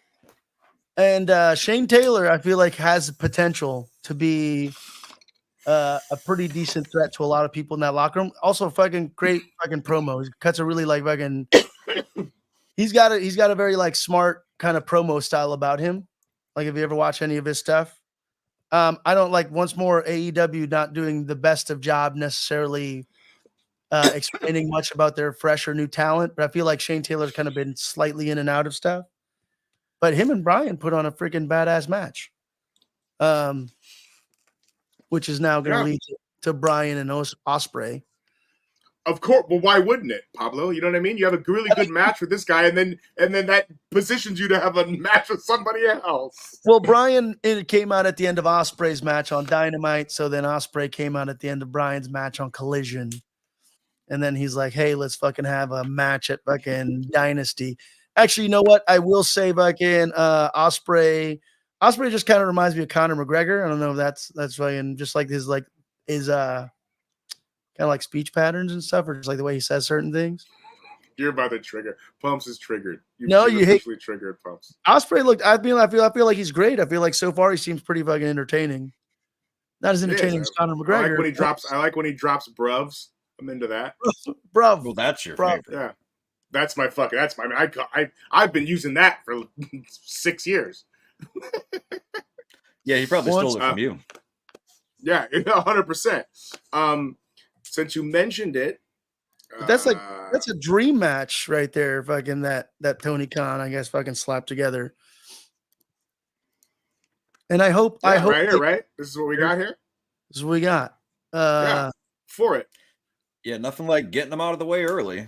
A: And Shane Taylor, I feel like, has potential to be a pretty decent threat to a lot of people in that locker room. Also, fucking great fucking promo. He cuts a really like fucking. He's got a very like smart kind of promo style about him. Like, if you ever watch any of his stuff, I don't like once more AEW not doing the best of job necessarily explaining much about their fresh or new talent, but I feel like Shane Taylor's kind of been slightly in and out of stuff. But him and Bryan put on a freaking badass match, which is now going to lead to Bryan and Ospreay.
C: Of course, well, why wouldn't it, Pablo? You know what I mean? You have a really good match with this guy, and then that positions you to have a match with somebody else.
A: Well, Bryan came out at the end of Ospreay's match on Dynamite, so then Ospreay came out at the end of Bryan's match on Collision. And then he's like, hey, let's fucking have a match at fucking Dynasty. Actually, you know what? I will say fucking Ospreay. Ospreay just kind of reminds me of Conor McGregor. I don't know if that's fucking just like his kind of like speech patterns and stuff, or just like the way he says certain things.
C: You're about to trigger. Pumps is triggered.
A: You
C: hate triggered Pumps.
A: Ospreay looked. I feel like he's great. I feel like so far he seems pretty fucking entertaining. Not as entertaining as Conor McGregor.
C: I like when he drops bruvs. I'm into that.
A: Bro.
B: Well, that's your favorite.
C: Yeah. That's my I've been using that for 6 years.
B: Yeah, he probably stole it from you.
C: Yeah, 100%. Since you mentioned it,
A: that's a dream match right there. Fucking that Tony Khan, I guess, fucking slapped together. And I hope
C: right here, right? This is what we got here.
A: This is what we got.
C: For it.
B: Yeah, nothing like getting them out of the way early.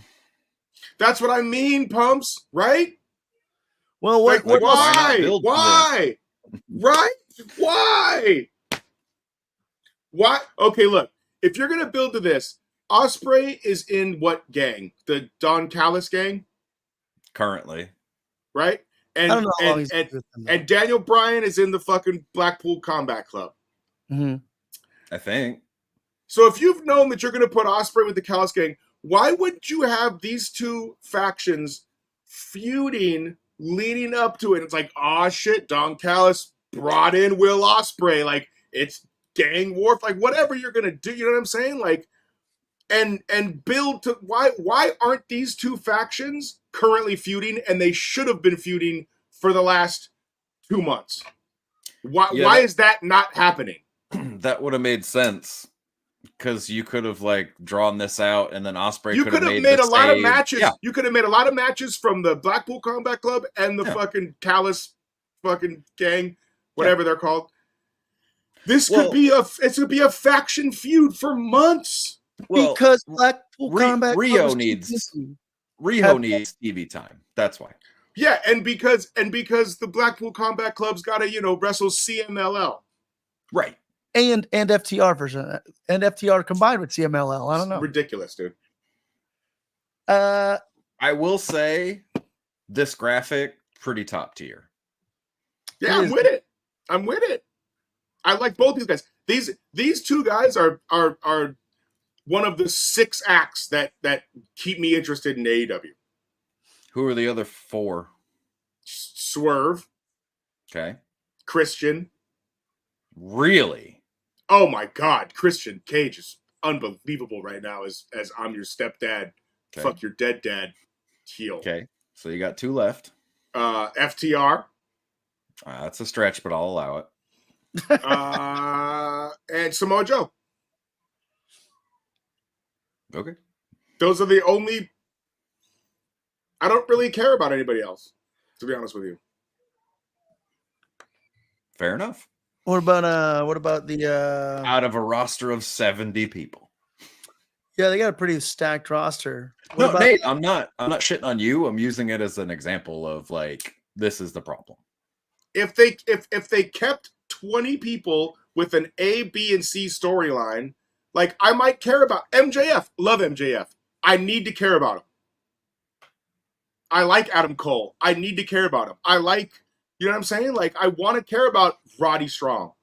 C: That's what I mean, Pumps, right?
A: Well,
C: why? Right? Why? Okay, look. If you're gonna build to this, Ospreay is in what gang? The Don Callis gang?
B: Currently.
C: Right? And
A: I don't know how long
C: and Daniel Bryan is in the fucking Blackpool Combat Club.
A: Mm-hmm.
B: I think.
C: So if you've known that you're going to put Ospreay with the Callis gang, why wouldn't you have these two factions feuding leading up to it? It's like, oh shit, Don Callis brought in Will Ospreay. Like, it's gang war, like whatever you're going to do. You know what I'm saying? Like, and build to why aren't these two factions currently feuding? And they should have been feuding for the last 2 months. Why is that not happening?
B: That would have made sense. Because you could have like drawn this out, and then Ospreay could have made
C: a lot of matches.
B: Yeah.
C: You could have made a lot of matches from the Blackpool Combat Club and the fucking Callis fucking gang, whatever they're called. This could be a faction feud for months.
B: Well,
A: because Blackpool Combat
B: Rio needs TV time. That's why.
C: Yeah, and because the Blackpool Combat Club's got to wrestle CMLL.
B: Right.
A: And FTR version, and FTR combined with CMLL. I don't know.
C: Ridiculous, dude.
B: I will say this graphic pretty top tier.
C: Yeah, I'm with it. I like both these guys. These two guys are one of the 6 acts that keep me interested in AEW.
B: Who are the other 4?
C: Swerve.
B: Okay.
C: Christian.
B: Really?
C: Oh my God, Christian Cage is unbelievable right now as I'm your stepdad, fuck your dead dad heel.
B: Okay, so you got 2 left.
C: FTR.
B: That's a stretch, but I'll allow it.
C: And Samoa Joe.
B: Okay.
C: Those are the only. I don't really care about anybody else, to be honest with you.
B: Fair enough.
A: What about the
B: Out of a roster of 70 people.
A: Yeah, they got a pretty stacked roster.
B: No, Nate, I'm not shitting on you. I'm using it as an example of like this is the problem.
C: If they kept 20 people with an A, B, and C storyline, like I might care about MJF. Love MJF. I need to care about him. I like Adam Cole. I need to care about him. I like, you know what I'm saying? Like I want to care about Roddy Strong.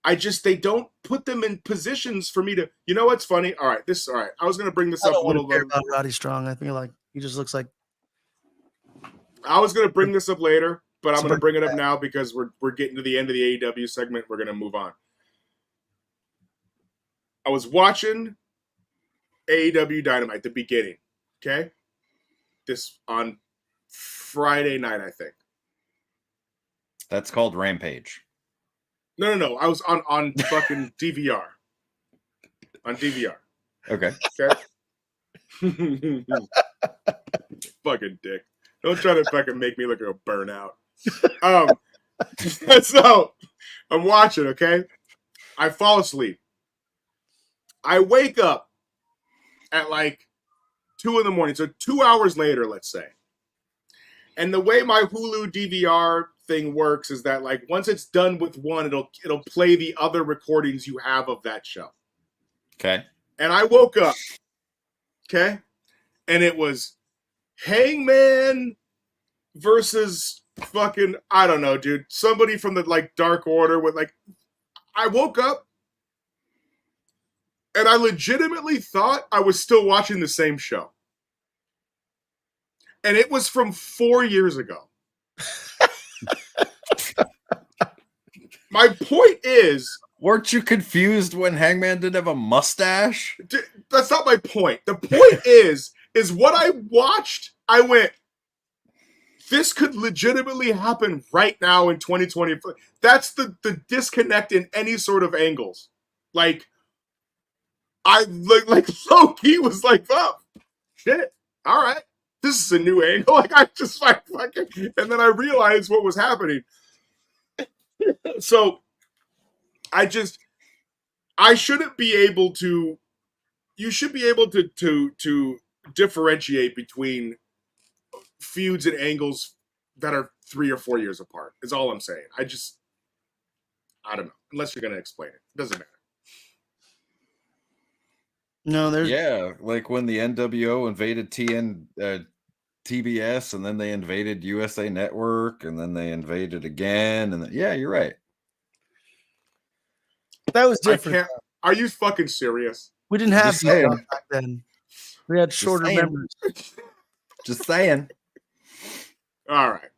C: They don't put them in positions for me to, you know what's funny? All right. I was going to bring this up a little bit.
A: About Roddy Strong. I think like he just looks like.
C: I was going to bring this up later, but I'm going to bring it up now because we're getting to the end of the AEW segment. We're going to move on. I was watching AEW Dynamite, the beginning. Okay. This on Friday night, I think.
B: That's called Rampage.
C: No. I was on fucking DVR. On DVR.
B: Okay.
C: Fucking dick. Don't try to fucking make me look like a burnout. So I'm watching, okay? I fall asleep. I wake up at like 2 a.m. So 2 hours later, let's say. And the way my Hulu DVR thing works is that like once it's done with one, it'll play the other recordings you have of that show.
B: Okay.
C: And I woke up, okay, and it was Hangman versus fucking, I don't know, dude. Somebody from the like Dark Order with like, I woke up and I legitimately thought I was still watching the same show. And it was from 4 years ago. My point is...
B: Weren't you confused when Hangman didn't have a mustache?
C: That's not my point. The point is what I watched, I went, this could legitimately happen right now in 2020. That's the disconnect in any sort of angles. Like, I like Loki was like, oh, shit, all right. This is a new angle. Like, I just like fucking, and then I realized what was happening. So, I shouldn't be able to. You should be able to differentiate between feuds and angles that are 3 or 4 years apart. Is all I'm saying. I don't know. Unless you're gonna explain it, it doesn't matter.
A: No, there's
B: like when the NWO invaded TBS, and then they invaded USA Network, and then they invaded again, and you're right.
A: That was different.
C: Are you fucking serious?
A: We didn't have
B: Just saying.
A: back then. We had shorter memories.
B: Just saying.
C: All right.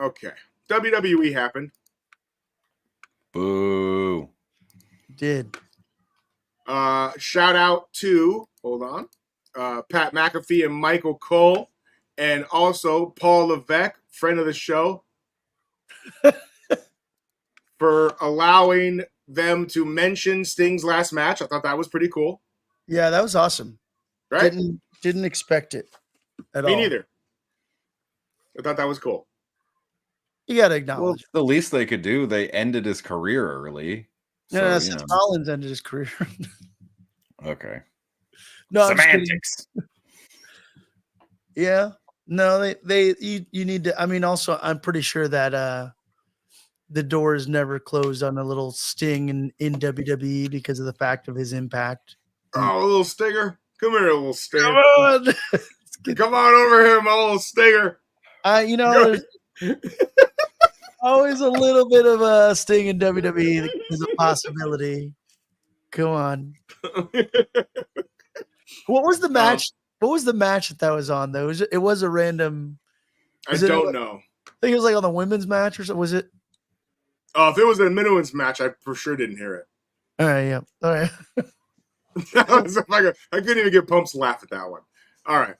C: Okay. WWE happened.
B: Boo.
A: Did.
C: Shout out to, hold on, Pat McAfee and Michael Cole, and also Paul Levesque, friend of the show, for allowing them to mention Sting's last match. I thought that was pretty cool.
A: Yeah, that was awesome.
C: Right?
A: Didn't expect it at all.
C: Me neither. I thought that was cool.
A: You got to acknowledge.
B: Well, the least they could do, they ended his career early.
A: Yeah, Seth Rollins ended his career.
B: Okay.
A: No,
B: semantics.
A: Yeah. No, you need to. I mean, also, I'm pretty sure that the door is never closed on a little Sting in WWE because of the fact of his impact.
C: Oh, a little Stinger. Come here, little Stinger.
A: Come on.
C: Come on over here, my little Stinger.
A: There's always a little bit of a Sting in WWE is a possibility. Come on. What was the match? What was the match that was on though? It was a random.
C: I don't know.
A: I think it was like on the women's match or something. Was it?
C: Oh, if it was a minimums match, I for sure didn't hear it.
A: All right, yeah. All right.
C: I couldn't even get Pump's laugh at that one. All right.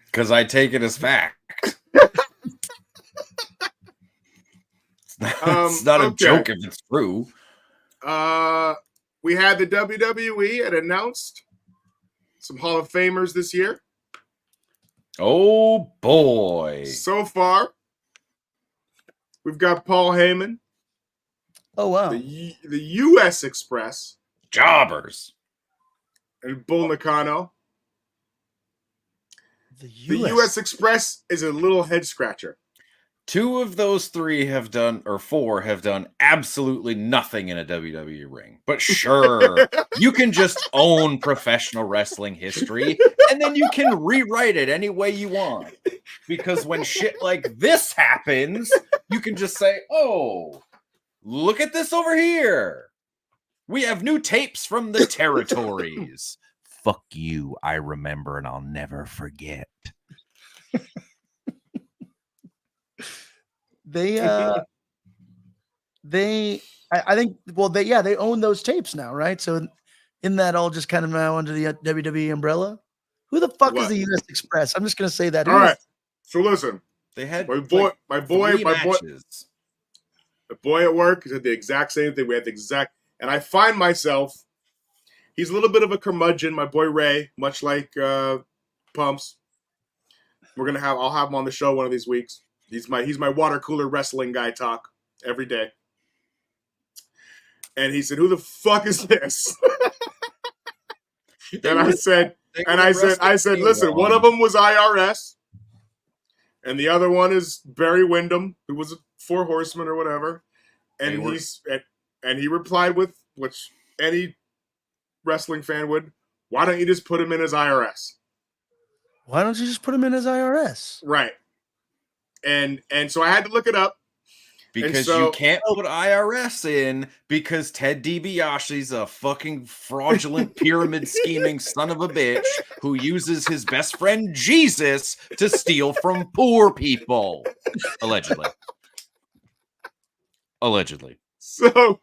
B: Because I take it as fact. It's not a joke if it's true.
C: We had the WWE had announced some Hall of Famers this year.
B: Oh boy.
C: So far, we've got Paul Heyman,
A: Oh wow.
C: the U.S. Express,
B: Jobbers.
C: and Bull Nakano.
A: The
C: The U.S. Express is a little head scratcher.
B: 2 of those 3 have done, or 4 have done absolutely nothing in a WWE ring. But sure, you can just own professional wrestling history, and then you can rewrite it any way you want. Because when shit like this happens, you can just say, oh, look at this over here. We have new tapes from the territories. Fuck you, I remember and I'll never forget.
A: I think, well, they own those tapes now, right? So isn't that all just kind of now under the WWE umbrella? Who the fuck is the U.S. Express? I'm just gonna say that.
C: All right. So listen,
B: They had
C: my boy at work said the exact same thing. We had the exact, and I find myself, he's a little bit of a curmudgeon. My boy Ray, much like Pumps. I'll have him on the show one of these weeks. He's my water cooler wrestling guy talk every day. And he said, "Who the fuck is this?" And I said, listen, one of them was IRS, and the other one is Barry Windham, who was a 4 Horsemen or whatever. And he replied with, which any wrestling fan would, why don't you just put him in as IRS?
A: Why don't you just put him in as IRS?
C: Right. And so I had to look it up.
B: Because you can't put IRS in because Ted DiBiase's a fucking fraudulent pyramid scheming son of a bitch who uses his best friend Jesus to steal from poor people. Allegedly.
C: So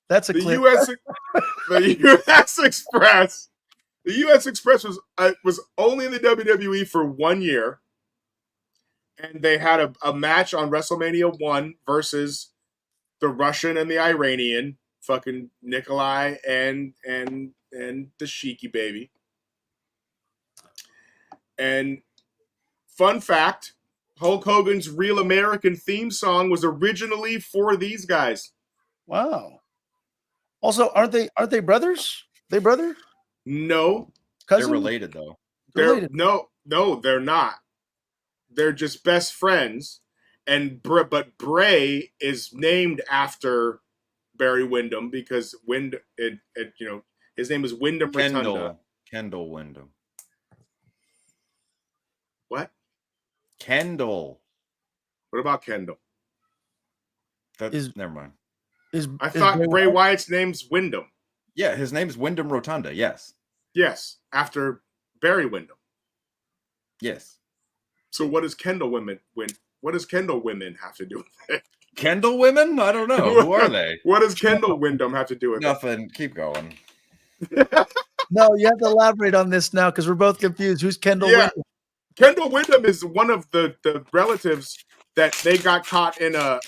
A: that's a
C: the
A: clip.
C: U.S. Express. The U.S. Express was only in the WWE for 1 year. And they had a match on WrestleMania 1 versus the Russian and the Iranian, fucking Nikolai and the Sheiky baby. And fun fact, Hulk Hogan's Real American theme song was originally for these guys.
A: Wow. Also, aren't they brothers? They brother?
C: No.
A: Cousin?
B: They're related though.
C: No, they're not. They're just best friends, but Bray is named after Barry Windham because his name is Windham Rotunda.
B: Kendall Windham.
C: What?
B: Kendall.
C: What about Kendall?
B: Never mind.
C: I thought Bray Wyatt's name's Windham.
B: Yeah, his name's Windham Rotunda. Yes.
C: Yes, after Barry Windham.
B: Yes.
C: So what does Kendall women have to do with it?
B: Kendall women? I don't know. Who are they?
C: What does Kendall Windham have to do with
B: Nothing. Keep going.
A: No, you have to elaborate on this now because we're both confused. Who's Kendall Windham?
C: Kendall Windham is one of the relatives that they got caught in a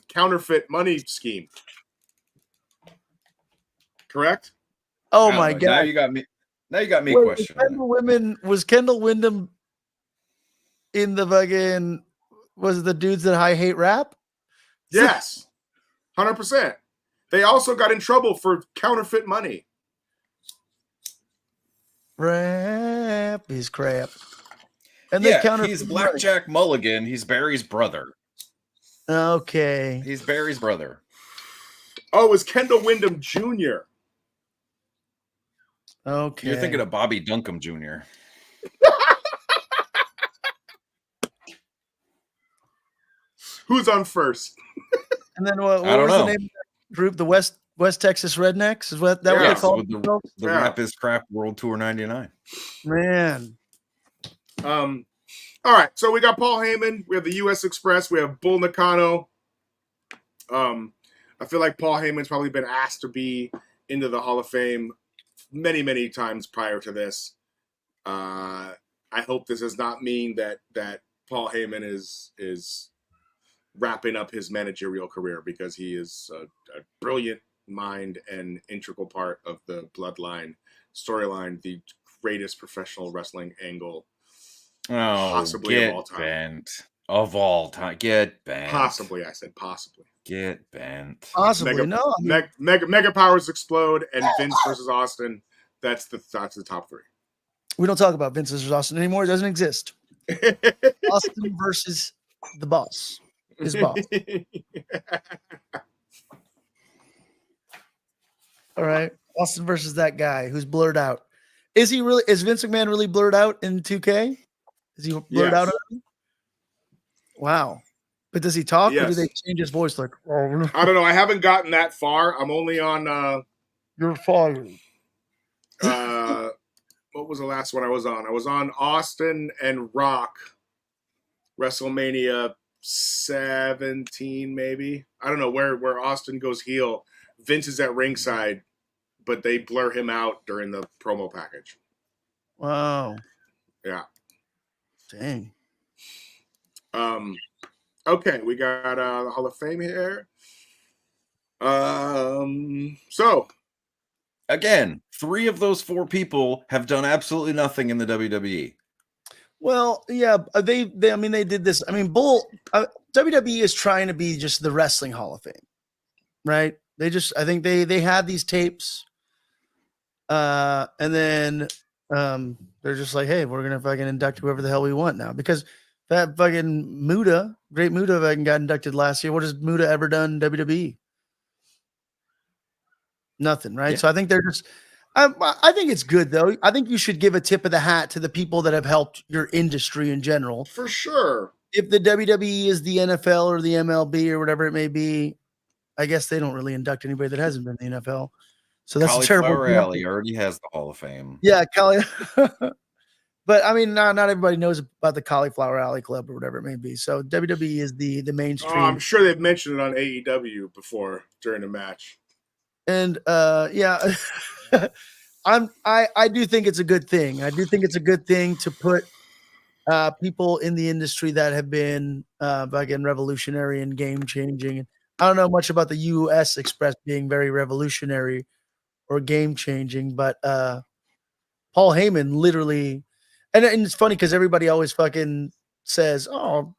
C: counterfeit money scheme. Correct?
A: Oh my god!
B: Now you got me questioning.
A: Was Kendall Windham in the fucking? Was it the dudes that I hate rap?
C: Yes, 100%. They also got in trouble for counterfeit money.
A: Rap is crap. And
B: he's Blackjack Mulligan. He's Barry's brother.
A: Okay.
B: He's Barry's brother.
C: Oh, it was Kendall Windham Jr.
A: Okay.
B: You're thinking of Bobby Duncombe Jr.
C: Who's on first?
A: And then what was the name of that group? The West Texas Rednecks? Is what they call themselves?
B: The Rap is Crap World Tour 99.
A: Man.
C: All right, so we got Paul Heyman. We have the U.S. Express. We have Bull Nakano. I feel like Paul Heyman's probably been asked to be into the Hall of Fame many, many times prior to this. I hope this does not mean that Paul Heyman is wrapping up his managerial career, because he is a brilliant mind and integral part of the Bloodline storyline, the greatest professional wrestling angle possibly of all time.
B: Bent. Of all time. Get bent.
C: Possibly, I said possibly.
B: Get bent.
A: Possibly.
C: Mega powers explode, and Vince versus Austin. That's the top three.
A: We don't talk about Vince versus Austin anymore. It doesn't exist. Austin versus the boss. His boss. All right. Austin versus that guy who's blurred out. Is Vince McMahon really blurred out in 2K? Is he blurred out? Wow. But does he talk, or do they change his voice? Like, oh,
C: I don't know. I haven't gotten that far. I'm only on.
A: You're fired.
C: What was the last one I was on? I was on Austin and Rock, WrestleMania 17, maybe. I don't know where Austin goes heel. Vince is at ringside, but they blur him out during the promo package.
A: Wow.
C: Yeah.
A: Dang.
C: Okay, we got the Hall of Fame here. So
B: again, 3 of those 4 people have done absolutely nothing in the WWE.
A: Well, yeah, they did this. I mean, WWE is trying to be just the Wrestling Hall of Fame, right? I think they had these tapes, and then they're just like, hey, we're gonna fucking induct whoever the hell we want now, because that fucking Great Muta fucking got inducted last year. What has Muta ever done in WWE? Nothing, right? Yeah. So I think they're just. I think it's good, though. I think you should give a tip of the hat to the people that have helped your industry in general.
C: For sure.
A: If the WWE is the NFL or the MLB or whatever it may be, I guess they don't really induct anybody that hasn't been in the NFL. So that's a terrible.
B: Alley already has the Hall of Fame.
A: Yeah, but I mean, not everybody knows about the Cauliflower Alley Club or whatever it may be. So WWE is the mainstream.
C: Oh, I'm sure they've mentioned it on AEW before during the match.
A: And yeah, I do think it's a good thing. I do think it's a good thing to put people in the industry that have been again revolutionary and game changing. I don't know much about the U.S. Express being very revolutionary or game changing, but Paul Heyman literally, and it's funny because everybody always fucking says, "Oh,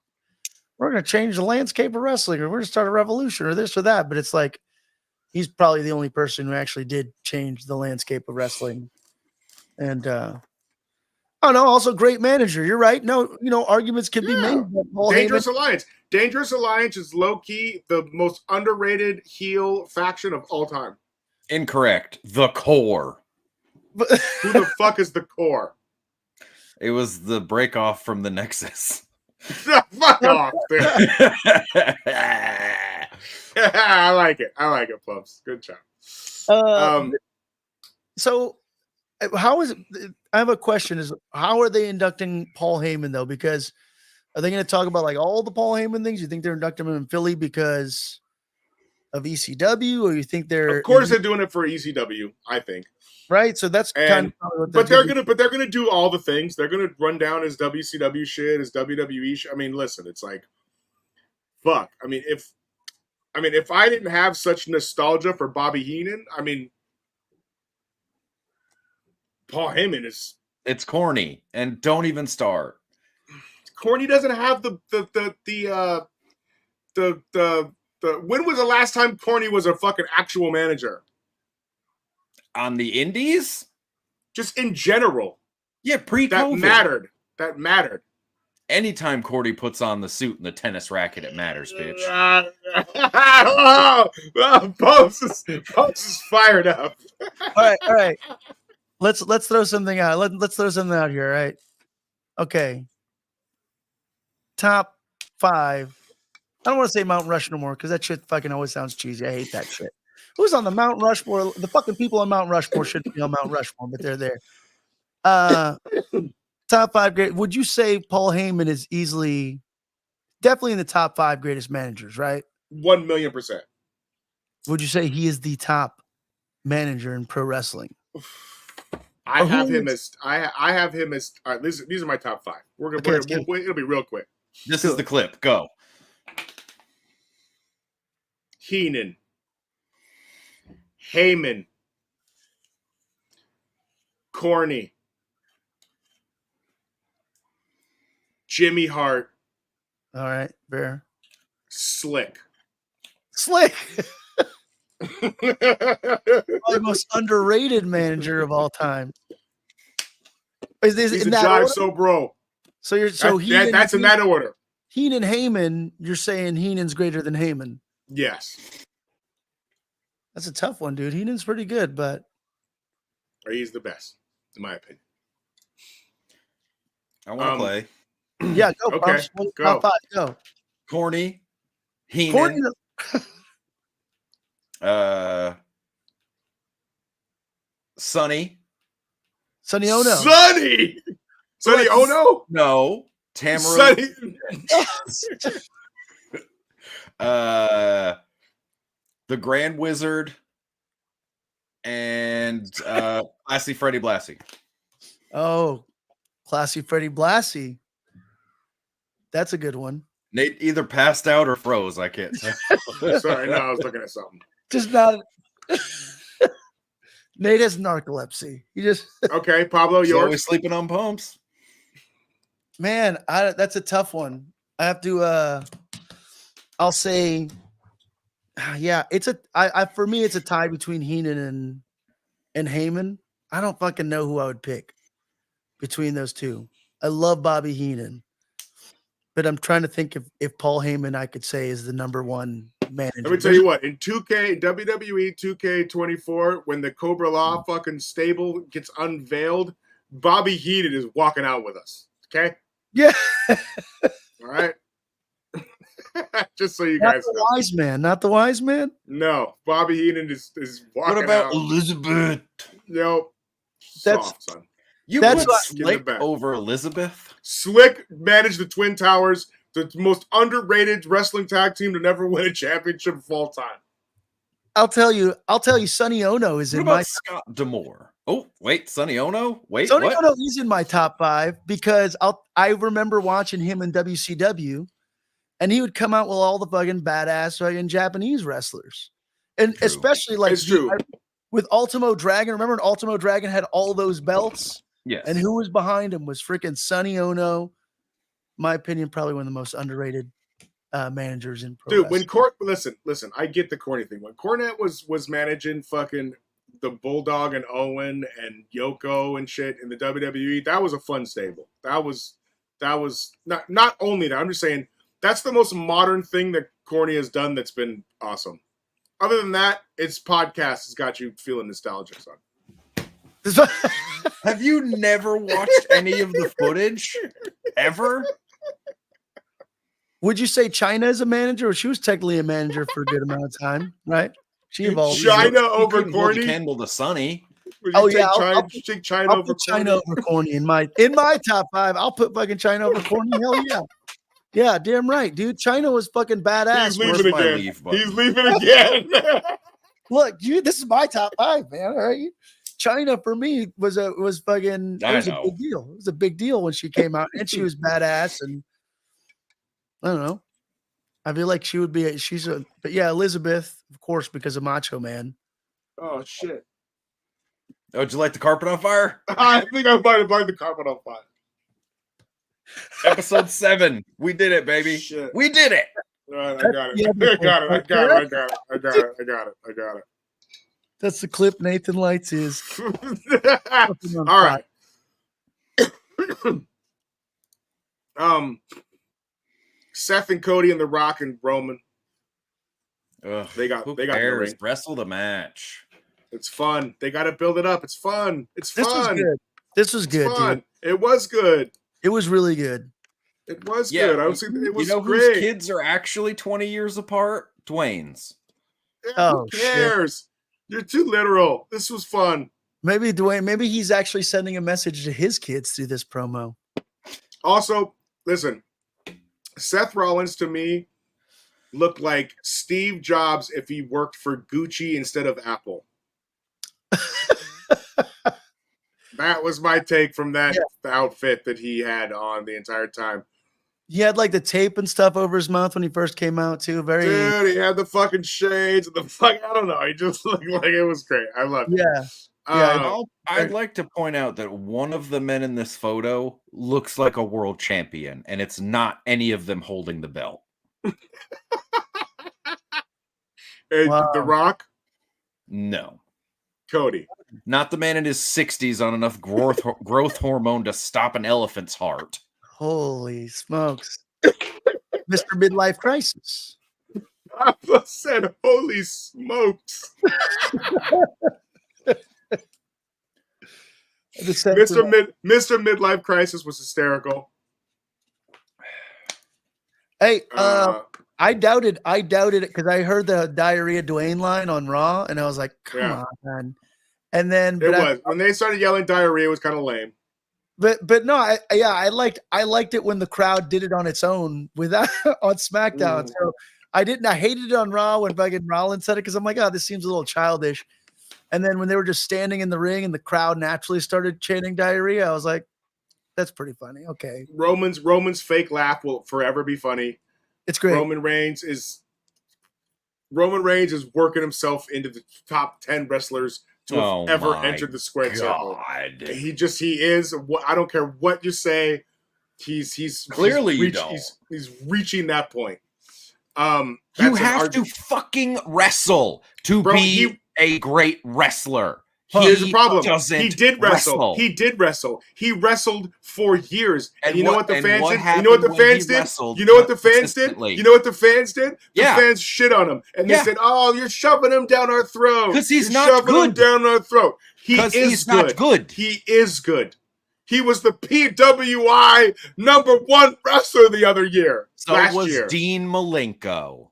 A: we're going to change the landscape of wrestling, or we're going to start a revolution, or this or that," but it's like, he's probably the only person who actually did change the landscape of wrestling. And oh no, also great manager. You're right. No, arguments can be made.
C: Dangerous Alliance. Dangerous Alliance is low-key the most underrated heel faction of all time.
B: Incorrect. The Core.
C: Who the fuck is the Core?
B: It was the break off from the Nexus.
C: Fuck off, dude. I like it, Plumps. Good job.
A: So how is it? I have a question: is how are they inducting Paul Heyman though? Because are they going to talk about like all the Paul Heyman things? You think they're inducting him in Philly because of ECW, or you think they're?
C: Of course, they're doing it for ECW. I think.
A: Right, so that's kind of what
C: they're gonna do all the things. They're gonna run down his WCW shit, his WWE shit. I mean, listen, it's like, fuck. I mean, if I didn't have such nostalgia for Bobby Heenan, I mean, Paul Heyman is.
B: It's corny, and don't even start.
C: Corny doesn't have the when was the last time Corny was a fucking actual manager?
B: On the indies?
C: Just in general.
B: Yeah, pre-COVID.
C: That mattered.
B: Anytime Cordy puts on the suit and the tennis racket, it matters, bitch.
C: Post is fired up.
A: All right. Let's throw something out. Let's throw something out here, all right? Okay. Top 5. I don't want to say Mount Rush no more because that shit fucking always sounds cheesy. I hate that shit. Who's on the Mount Rushmore? The fucking people on Mount Rushmore shouldn't be on Mount Rushmore, but they're there. Top 5 great. Would you say Paul Heyman is definitely in the top 5 greatest managers, right?
C: 1,000,000%.
A: Would you say he is the top manager in pro wrestling?
C: I
A: Or who
C: have him
A: is-
C: as I have him as all right. These are my top 5.
A: Okay, let's get-
C: It'll be real quick.
B: This is the clip. Go.
C: Heenan, Heyman, Corny, Jimmy Hart,
A: All right, Bear.
C: Slick.
A: Slick. Probably the most underrated manager of all time. Is this
C: He's
A: in
C: a
A: that
C: jive
A: order?
C: so bro.
A: So you're Heenan,
C: That's in that order.
A: Heenan Heyman. You're saying Heenan's greater than Heyman.
C: Yes.
A: That's a tough one, dude. Heenan's pretty good, but
C: Or he's the best, in my opinion.
B: I want to play.
A: yeah, go.
C: Okay,
A: Pumps.
C: go.
A: Top 5, go.
B: Corny. Heenan.
A: Corny,
B: Sonny.
A: Sonny Ono.
C: Sonny Ono?
B: No. Tamara.
C: Sonny.
B: The Grand Wizard. And Classy Freddie Blassie.
A: Oh, Classy Freddie Blassie. That's a good one.
B: Nate either passed out or froze. I can't tell.
C: Sorry, no, I was looking at something.
A: Just not. Nate has narcolepsy. He just
C: Okay, Pablo,
B: He's
C: yours.
B: always sleeping on pumps.
A: man, that's a tough one. I have to I'll say yeah, for me it's a tie between Heenan and Heyman. I don't fucking know who I would pick between those two. I love Bobby Heenan. But I'm trying to think if Paul Heyman I could say is the number one manager.
C: Let me tell you what, in 2K, WWE 2K24, when the Cobra Law fucking stable gets unveiled, Bobby Heenan is walking out with us. Okay?
A: Yeah.
C: All right? Just so you
A: Not
C: guys
A: the
C: know.
A: wise man. Not the wise man.
C: No, Bobby Heenan is walking
B: What about
C: out.
B: Elizabeth?
C: No.
A: That's-
C: Soft, son.
B: You
A: That's
B: put
A: what-
B: Slick
C: back.
B: over Elizabeth?
C: Slick managed the Twin Towers, the most underrated wrestling tag team to never win a championship of all time.
A: I'll tell you, Sonny Ono is
B: What
A: in my
B: about Scott D'Amore? Oh, wait, Sonny Ono? Wait,
A: Sonny
B: what?
A: Ono is in my top 5 because I remember watching him in WCW, and he would come out with all the fucking badass fucking Japanese wrestlers, and
B: True.
A: especially like
C: It's true.
A: with Ultimo Dragon. Remember when Ultimo Dragon had all those belts,
B: Yes.
A: and who was behind him was freaking Sonny Ono. My opinion, probably one of the most underrated managers in pro
C: Dude,
A: wrestling.
C: listen, I get the corny thing. When Cornette was managing fucking the Bulldog and Owen and Yoko and shit in the WWE, that was a fun stable. That was not only that, I'm just saying that's the most modern thing that Corny has done that's been awesome. Other than that, its podcast has got you feeling nostalgic, son.
B: Have you never watched any of the footage? Ever?
A: Would you say China is a manager, or she was technically a manager for a good amount of time, right? She
C: Dude,
A: evolved.
C: China
B: You
C: over
B: couldn't hold a
C: Corny?
B: candle to Sonny.
C: Would
A: Oh,
C: you
A: yeah,
C: take China
A: I'll
C: over
A: put China
C: Corny?
A: over Corny in my top 5. I'll put fucking China over Corny. Hell yeah. Yeah, damn right, dude. China was fucking badass.
C: He's
B: Where's
C: leaving
B: my
C: again.
B: leave button?
C: He's leaving again.
A: Look, dude, this is my top 5, man. All right. China for me was fucking
B: I
A: it was
B: know.
A: a big deal. It was a big deal when she came out, and she was badass, and I don't know. I feel like she would be but yeah, Elizabeth, of course, because of Macho Man.
C: Oh shit!
B: Oh, would you like the carpet on fire?
C: I think I might have lighted the carpet on fire.
B: Episode 7. We did it, baby.
C: Shit.
B: We did it.
C: All right, I got it.
A: Yeah,
C: I got it.
A: That's the clip Nathan Lights is.
C: All right. Seth and Cody and The Rock and Roman.
B: Ugh,
C: They got
B: who
C: the
B: cares?
C: ring.
B: Wrestle the match.
C: It's fun. They got to build it up. It's fun. It's
A: This was
C: fun.
A: good. This was
C: It's
A: good,
C: fun.
A: dude.
C: It was good.
A: It was really good.
C: It was
B: Yeah,
C: good. I was thinking it was
B: you know
C: great.
B: whose kids are actually 20 years apart? Dwayne's.
C: Yeah,
A: Oh,
C: who
A: shit.
C: cares? You're too literal. This was fun.
A: Maybe Dwayne, maybe he's actually sending a message to his kids through this promo.
C: Also, listen, Seth Rollins to me looked like Steve Jobs if he worked for Gucci instead of Apple. That was my take from that outfit that he had on the entire time.
A: He had like the tape and stuff over his mouth when he first came out too.
C: Dude, he had the fucking shades and the fuck. I don't know. He just looked like it was great. I loved it.
B: I'd like to point out that one of the men in this photo looks like a world champion, and it's not any of them holding the belt.
C: The Rock?
B: No.
C: Cody.
B: Not the man in his 60s on enough growth hormone to stop an elephant's heart.
A: Holy smokes. Mr. Midlife Crisis.
C: I just said, holy smokes. Mr. Midlife Crisis was hysterical.
A: Hey, I doubted it because I heard the diarrhea Dwayne line on Raw, and I was like, come on, man. And then
C: when they started yelling diarrhea, it was kind of lame.
A: But no, I liked it when the crowd did it on its own without on SmackDown. So I hated it on Raw when fucking Rollins said it because I'm like, oh, this seems a little childish. And then when they were just standing in the ring and the crowd naturally started chanting diarrhea, I was like, that's pretty funny. Okay.
C: Roman's fake laugh will forever be funny.
A: It's great.
C: Roman Reigns is working himself into the top 10 wrestlers to have ever entered the square circle. He is. I don't care what you say. He's
B: clearly
C: he's reaching that point.
B: You have to fucking wrestle to be a great wrestler.
C: Here's the problem. He did wrestle. He did wrestle. He wrestled for years. And you know what the fans did? You know what the fans did? You know what the fans did? You know what the fans did? The fans shit on him. And they said, oh, you're shoving him down our throat.
B: Because he's not good.
C: Him down our throat. He's
B: not good.
C: He is good. He was the PWI #1 wrestler the other year.
B: Last year. Dean Malenko.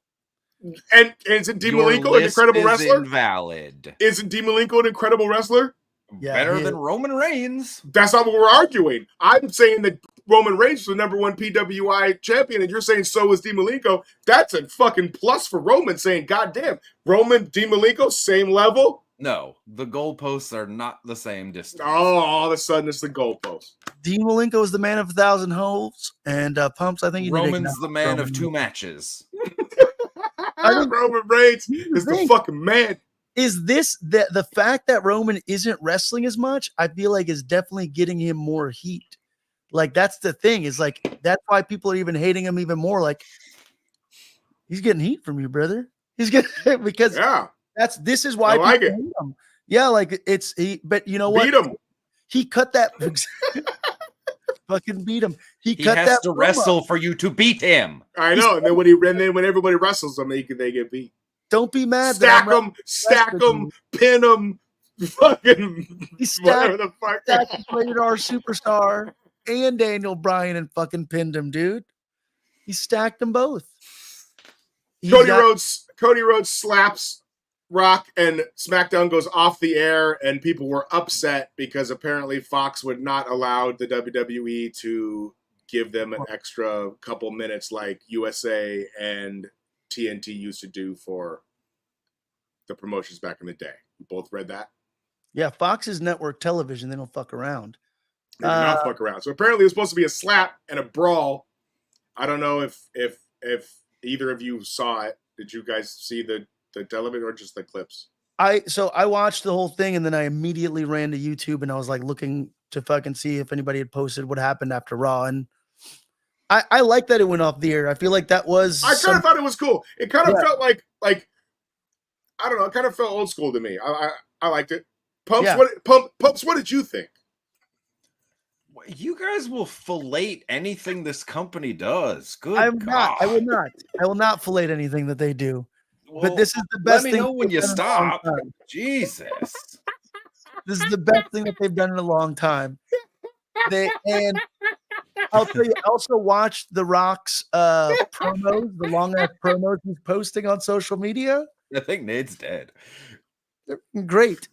C: And isn't Dean Malenko an incredible wrestler?
B: Invalid.
C: Isn't Dean Malenko an incredible wrestler?
A: Yeah,
B: better than Roman Reigns.
C: That's not what we're arguing. I'm saying that Roman Reigns was the #1 PWI champion, and you're saying so was Dean Malenko. That's a fucking plus for Roman, saying, God damn, Dean Malenko, same level?
B: No, the goalposts are not the same distance.
C: Oh, all of a sudden it's the goalposts.
A: Dean Malenko is the man of 1,000 holes, and Pumps, I think
B: Roman's the man of 2 matches.
C: Roman Reigns is the fucking man.
A: Is this the fact that Roman isn't wrestling as much? I feel like is definitely getting him more heat. Like that's the thing. Is like that's why people are even hating him even more. Like he's getting heat from you, brother. He's getting because this is why
C: I like it.
A: Hate him. Yeah, like it's he. But you know what?
C: Beat him.
A: He cut that. Fucking beat him. He cut
B: has
A: that
B: to wrestle for you to beat him.
C: I know. And then when everybody wrestles him, they get beat.
A: Don't be mad.
C: Stack him, pin him, fucking whatever the fuck.
A: He played our superstar and Daniel Bryan and fucking pinned him, dude. He stacked them both.
C: Cody Rhodes slaps Rock and SmackDown goes off the air, and people were upset because apparently Fox would not allow the WWE to give them an extra couple minutes like USA and TNT used to do for the promotions back in the day. You both read that?
A: Yeah, Fox is network television. They don't fuck around.
C: They do not fuck around. So apparently it was supposed to be a slap and a brawl. I don't know if either of you saw it. Did you guys see the television or just the clips?
A: I watched the whole thing and then I immediately ran to YouTube and I was like looking to fucking see if anybody had posted what happened after Raw. And I like that it went off the air. I feel like that was.
C: I kind of thought it was cool. It kind of felt like I don't know. It kind of felt old school to me. I liked it. Pumps. Pumps. What did you think?
B: You guys will fillet anything this company does. Good.
A: I'm not. I will not. I will not fillet anything that they do.
B: Well,
A: but this is the best thing.
B: Let me know when you stop. Jesus.
A: This is the best thing that they've done in a long time. And I'll tell you, I also watched The Rock's promos, the long ass promos he's posting on social media.
B: I think Nate's dead.
A: They're great.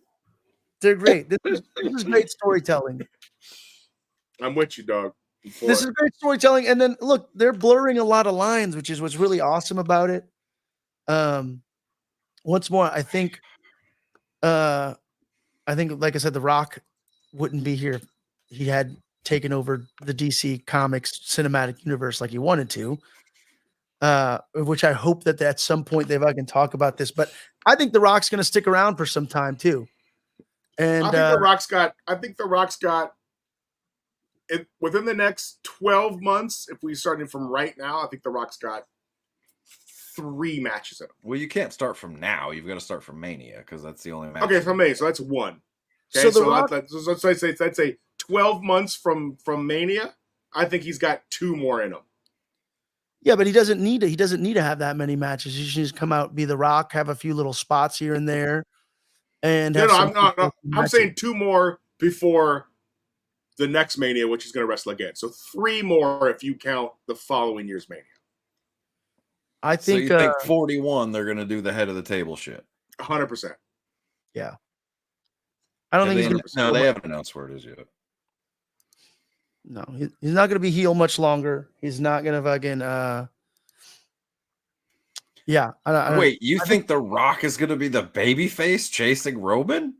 A: They're great. This is great storytelling.
C: I'm with you, dog.
A: This is great storytelling. And then look, they're blurring a lot of lines, which is what's really awesome about it. Once more, I think, like I said, The Rock wouldn't be here if he had taken over the DC Comics cinematic universe like he wanted to. Which I hope that at some point I can talk about this. But I think The Rock's going to stick around for some time too. And
C: I think The Rock's got it within the next 12 months. If we started from right now, I think The Rock's got 3 matches in him.
B: Well, you can't start from now. You've got to start from Mania because that's the only match.
C: Okay, from Mania, so that's 1. Okay, so let's say 12 months from Mania. I think he's got 2 more in him.
A: Yeah, but he doesn't need to. He doesn't need to have that many matches. He should just come out, be The Rock, have a few little spots here and there. And
C: I'm saying 2 more before the next Mania, which is going to wrestle again. So 3 more if you count the following year's Mania.
A: I think.
B: So you think 41? They're going to do the head of the table shit.
C: 100%.
A: Yeah. I don't think he's going to.
B: No, they haven't announced where it is yet.
A: No, he's not going to be heel much longer. He's not going to fucking. Yeah.
B: Wait, you think The Rock is going to be the babyface chasing Roman?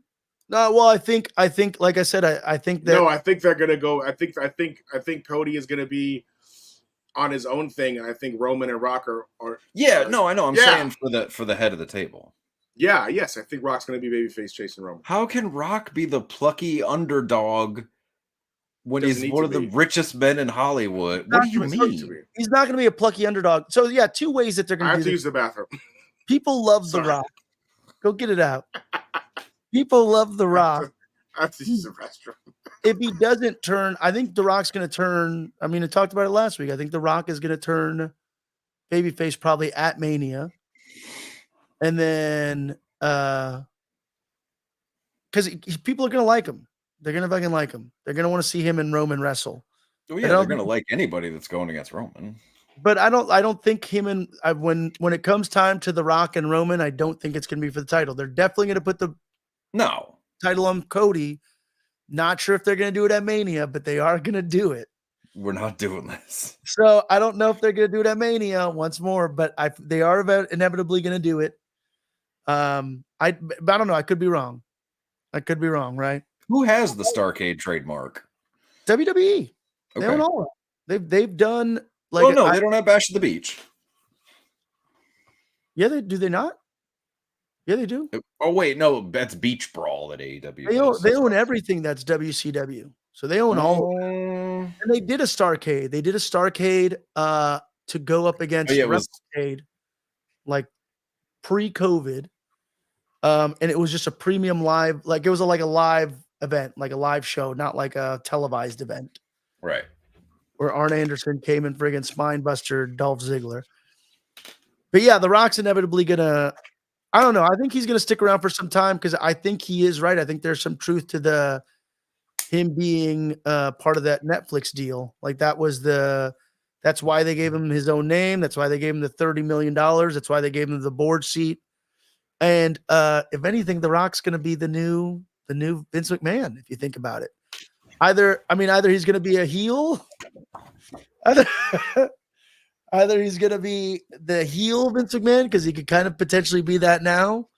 A: No, well, I think, like I said, I think that.
C: No, I think they're going to go. I think Cody is going to be on his own thing, and I think Roman and Rock are.
B: No, I know. I'm saying for the head of the table.
C: Yeah, yes, I think Rock's going to be babyface chasing Roman.
B: How can Rock be the plucky underdog when he's one of the richest men in Hollywood? What do you mean?
A: He's not going to be a plucky underdog. So yeah, 2 ways that they're going to.
C: I have to use the bathroom.
A: People love The Rock. Go get it out. People love The Rock.
C: I have to use the restroom.
A: If he doesn't turn, I think The Rock's going to turn. I mean, I talked about it last week. I think The Rock is going to turn babyface probably at Mania. And then, because people are going to like him. They're going to fucking like him. They're going to want to see him and Roman wrestle.
B: Oh, yeah, they're going to like anybody that's going against Roman.
A: But I don't think him and when it comes time to The Rock and Roman, I don't think it's going to be for the title. They're definitely going to put the title on Cody. Not sure if they're going to do it at Mania, but they are going to do it.
B: We're not doing this.
A: So I don't know if they're going to do it at Mania once more, but they are inevitably going to do it. I don't know. I could be wrong. Right?
B: Who has the Starcade trademark?
A: WWE. They own all of it. They've done like.
B: Oh no, they don't have Bash at the Beach.
A: Yeah, do they not? Yeah, they do.
B: Oh wait, no, that's Beach Brawl at AEW.
A: They own everything that's WCW. So they own all of it. And they did a Starcade. They did a Starcade to go up against WrestleCade, like pre-COVID. And it was just a premium live, like it was like a live event, like a live show, not like a televised event.
B: Right.
A: Where Arn Anderson came and friggin' spinebuster Dolph Ziggler. But yeah, The Rock's inevitably gonna, I don't know. I think he's gonna stick around for some time because I think he is right. I think there's some truth to him being part of that Netflix deal. Like that's why they gave him his own name. That's why they gave him the $30 million. That's why they gave him the board seat. And if anything, The Rock's going to be the new Vince McMahon, if you think about it. Either he's going to be a heel, either he's going to be the heel Vince McMahon because he could kind of potentially be that now,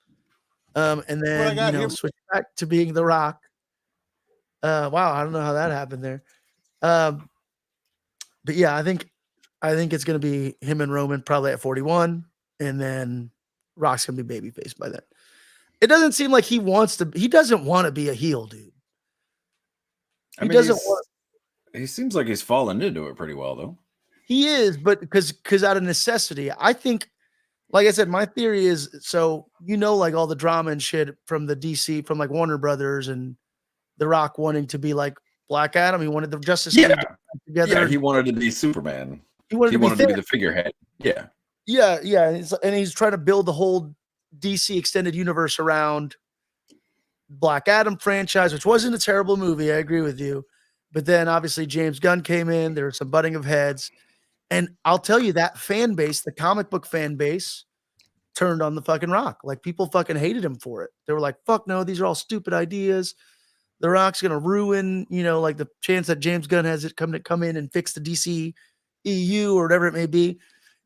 A: and then switch back to being The Rock. Wow, I don't know how that happened there, but yeah, I think it's going to be him and Roman probably at 41, and then Rock's gonna be babyface by then. It doesn't seem like he doesn't want to be a heel, dude.
B: He seems like he's fallen into it pretty well, though.
A: He is, but because out of necessity, I think, like I said, my theory is like all the drama and shit from the DC, from like Warner Brothers and The Rock wanting to be like Black Adam. He wanted the Justice League together.
B: Yeah, he wanted to be Superman. He wanted to be the figurehead. Yeah.
A: Yeah. And he's trying to build the whole DC extended universe around Black Adam franchise, which wasn't a terrible movie. I agree with you. But then obviously James Gunn came in. There was some butting of heads. And I'll tell you that fan base, the comic book fan base, turned on the fucking Rock. Like people fucking hated him for it. They were like, fuck no, these are all stupid ideas. The Rock's going to ruin, like the chance that James Gunn has it come in and fix the DC EU or whatever it may be.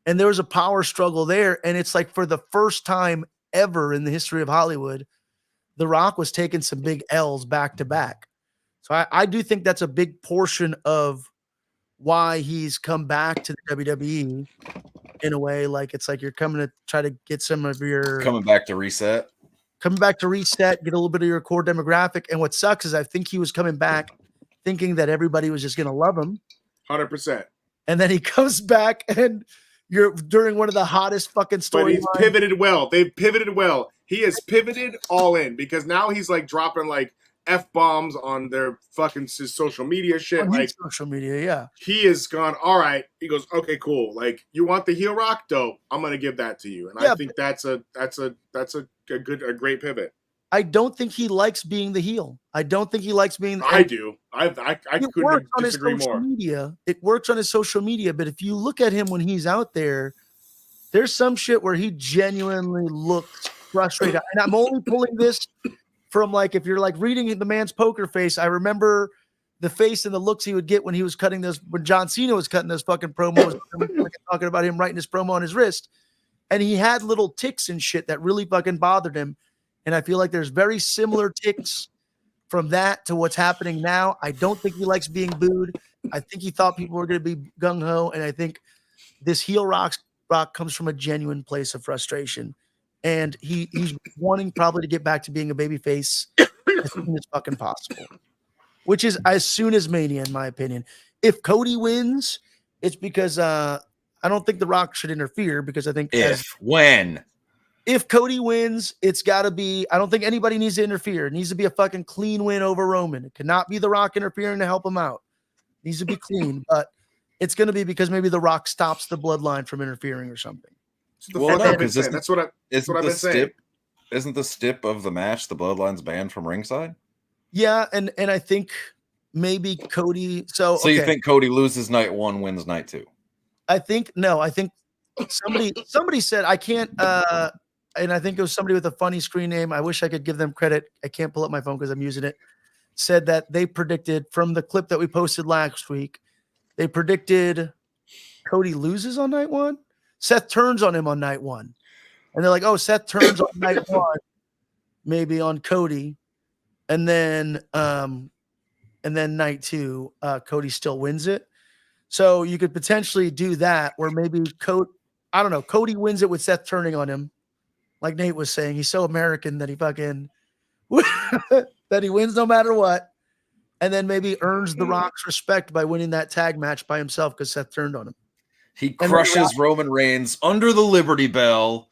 A: And there was a power struggle there. And it's like for the first time ever in the history of Hollywood, The Rock was taking some big L's back to back. So I do think that's a big portion of why he's come back to the WWE in a way. Like it's like you're coming to try to get some of your
B: Coming back to reset,
A: get a little bit of your core demographic. And what sucks is I think he was coming back thinking that everybody was just going to love him.
C: 100%.
A: And then he comes back and you're during one of the hottest fucking
C: But he's
A: storylines.
C: pivoted well. They've pivoted well. He has pivoted all in because now he's like dropping like F-bombs on their fucking social media shit.
A: On
C: Like
A: his social media, yeah.
C: he has gone, all right. He goes, okay, cool. Like you want the heel Rock? Dope. I'm gonna give that to you. And
A: Yeah,
C: I think that's a great pivot.
A: I don't think he likes being the heel. I don't think he likes being.
C: I do. I
A: It
C: couldn't
A: works on his
C: disagree
A: social
C: more.
A: media. It works on his social media, but if you look at him when he's out there, there's some shit where he genuinely looks frustrated. And I'm only pulling this from like if you're like reading the man's poker face. I remember the face and the looks he would get when he was cutting those when John Cena was cutting those fucking promos, talking about him writing his promo on his wrist, and he had little ticks and shit that really fucking bothered him. And I feel like there's very similar ticks from that to what's happening now. I don't think he likes being booed. I think he thought people were going to be gung-ho. And I think this heel rock comes from a genuine place of frustration. And he's wanting probably to get back to being a babyface as soon as fucking possible, which is as soon as Mania, in my opinion. If Cody wins, it's because I don't think The Rock should interfere because I think if Cody wins, it's got to be, I don't think anybody needs to interfere. It needs to be a fucking clean win over Roman. It cannot be The Rock interfering to help him out. It needs to be clean, but it's going to be because maybe The Rock stops the bloodline from interfering or something.
B: Well, no, because
C: that's what I've been saying.
B: Isn't the stip of the match the bloodline's banned from ringside?
A: Yeah, and I think maybe Cody. So okay.
B: You think Cody loses night 1, wins night 2?
A: I think somebody said I can't. And I think it was somebody with a funny screen name. I wish I could give them credit. I can't pull up my phone because I'm using it. Said that they predicted from the clip that we posted last week, they predicted Cody loses on night 1. Seth turns on him on night 1. And they're like, oh, Seth turns on night 1, maybe on Cody. And then night 2, Cody still wins it. So you could potentially do that where maybe Cody wins it with Seth turning on him. Like Nate was saying, he's so American that he fucking that he wins no matter what, and then maybe earns The Rock's respect by winning that tag match by himself because Seth turned on him.
B: He crushes Roman Reigns under the Liberty Bell.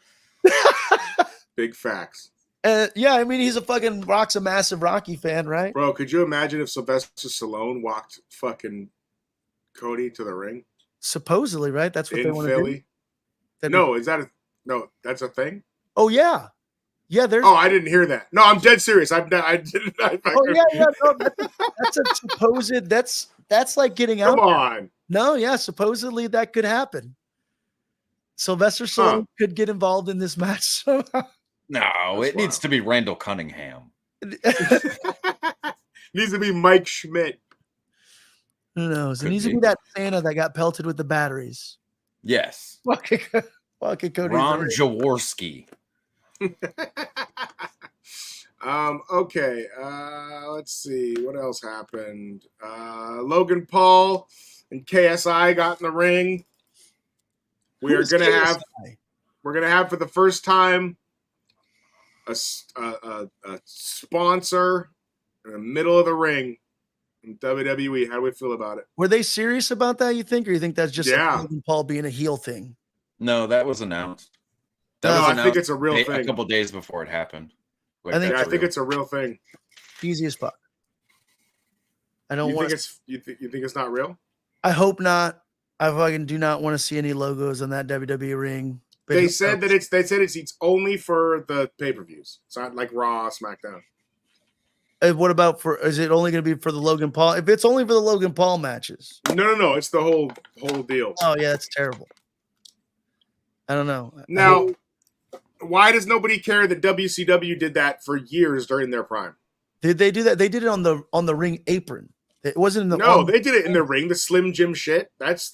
C: Big facts.
A: Yeah, I mean he's Rock's a massive Rocky fan, right?
C: Bro, could you imagine if Sylvester Stallone walked fucking Cody to the ring?
A: Supposedly, right? That's what they want to do.
C: No, that's a thing?
A: Oh yeah. Yeah, there's.
C: Oh, I didn't hear that. No, I'm dead serious. I didn't.
A: Oh yeah. No, that's a supposed. That's like getting out.
C: Come on.
A: No, yeah. Supposedly that could happen. Sylvester Stallone could get involved in this match.
B: No, it needs to be Randall Cunningham.
C: Needs to be Mike Schmidt.
A: Who knows? It needs to be that Santa that got pelted with the batteries.
B: Yes.
A: Fucking Cody.
B: Ron Jaworski.
C: Okay. Let's see what else happened. Logan Paul and KSI got in the ring. We're gonna have for the first time a sponsor in the middle of the ring in WWE. How do we feel about it?
A: Were they serious about that? You think, or you think that's just Logan Paul being a heel thing?
B: No, that was announced.
C: I think it's a real thing.
B: A couple days before it happened.
C: I think it's a real thing.
A: Easy as fuck. I don't want.
C: You think it's not real?
A: I hope not. I fucking do not want to see any logos on that WWE ring.
C: They said it's only for the pay-per-views. It's not like Raw, SmackDown.
A: What about is it only going to be for the Logan Paul? If it's only for the Logan Paul matches.
C: No. It's the whole deal.
A: Oh yeah, that's terrible. I don't know.
C: Now, why does nobody care that WCW did that for years during their prime?
A: Did they do that? They did it on the ring apron. It wasn't in the
C: No, they did it in the ring. The Slim Jim shit. That's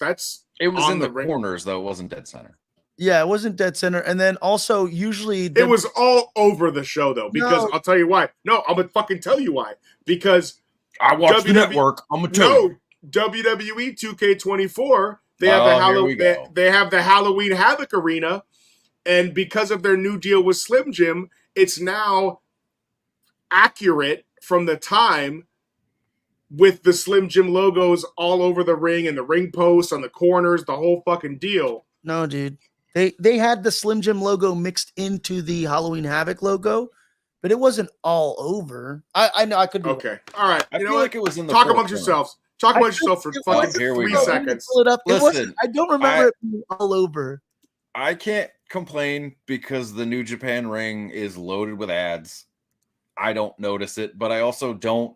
B: It was
C: on
B: in the
C: ring.
B: corners though. It wasn't dead center.
A: Yeah, it wasn't dead center. And then also usually
C: It was all over the show though, because
A: No.
C: I'll tell you why. No, I'm gonna fucking tell you why. Because
B: I watched the
C: WWE
B: network. I'm gonna tell you.
C: WWE 2K24, they have
B: Oh,
C: the
B: here we go.
C: they have the Halloween Havoc Arena, and because of their new deal with Slim Jim, it's now accurate from the time with the Slim Jim logos all over the ring and the ring posts on the corners, the whole fucking deal.
A: No, dude. They had the Slim Jim logo mixed into the Halloween Havoc logo, but it wasn't all over. I know I could be
C: Okay, all right.
B: I
C: You know
B: feel
C: what?
B: like it was in the
C: Talk
B: fourth
C: amongst
B: corner.
C: yourselves. Talk amongst yourselves for fucking
B: here we
C: 3
B: go.
C: seconds.
A: Pull it up.
B: Listen,
A: I don't remember it being all over.
B: I can't complain because the New Japan ring is loaded with ads. I don't notice it, but I also don't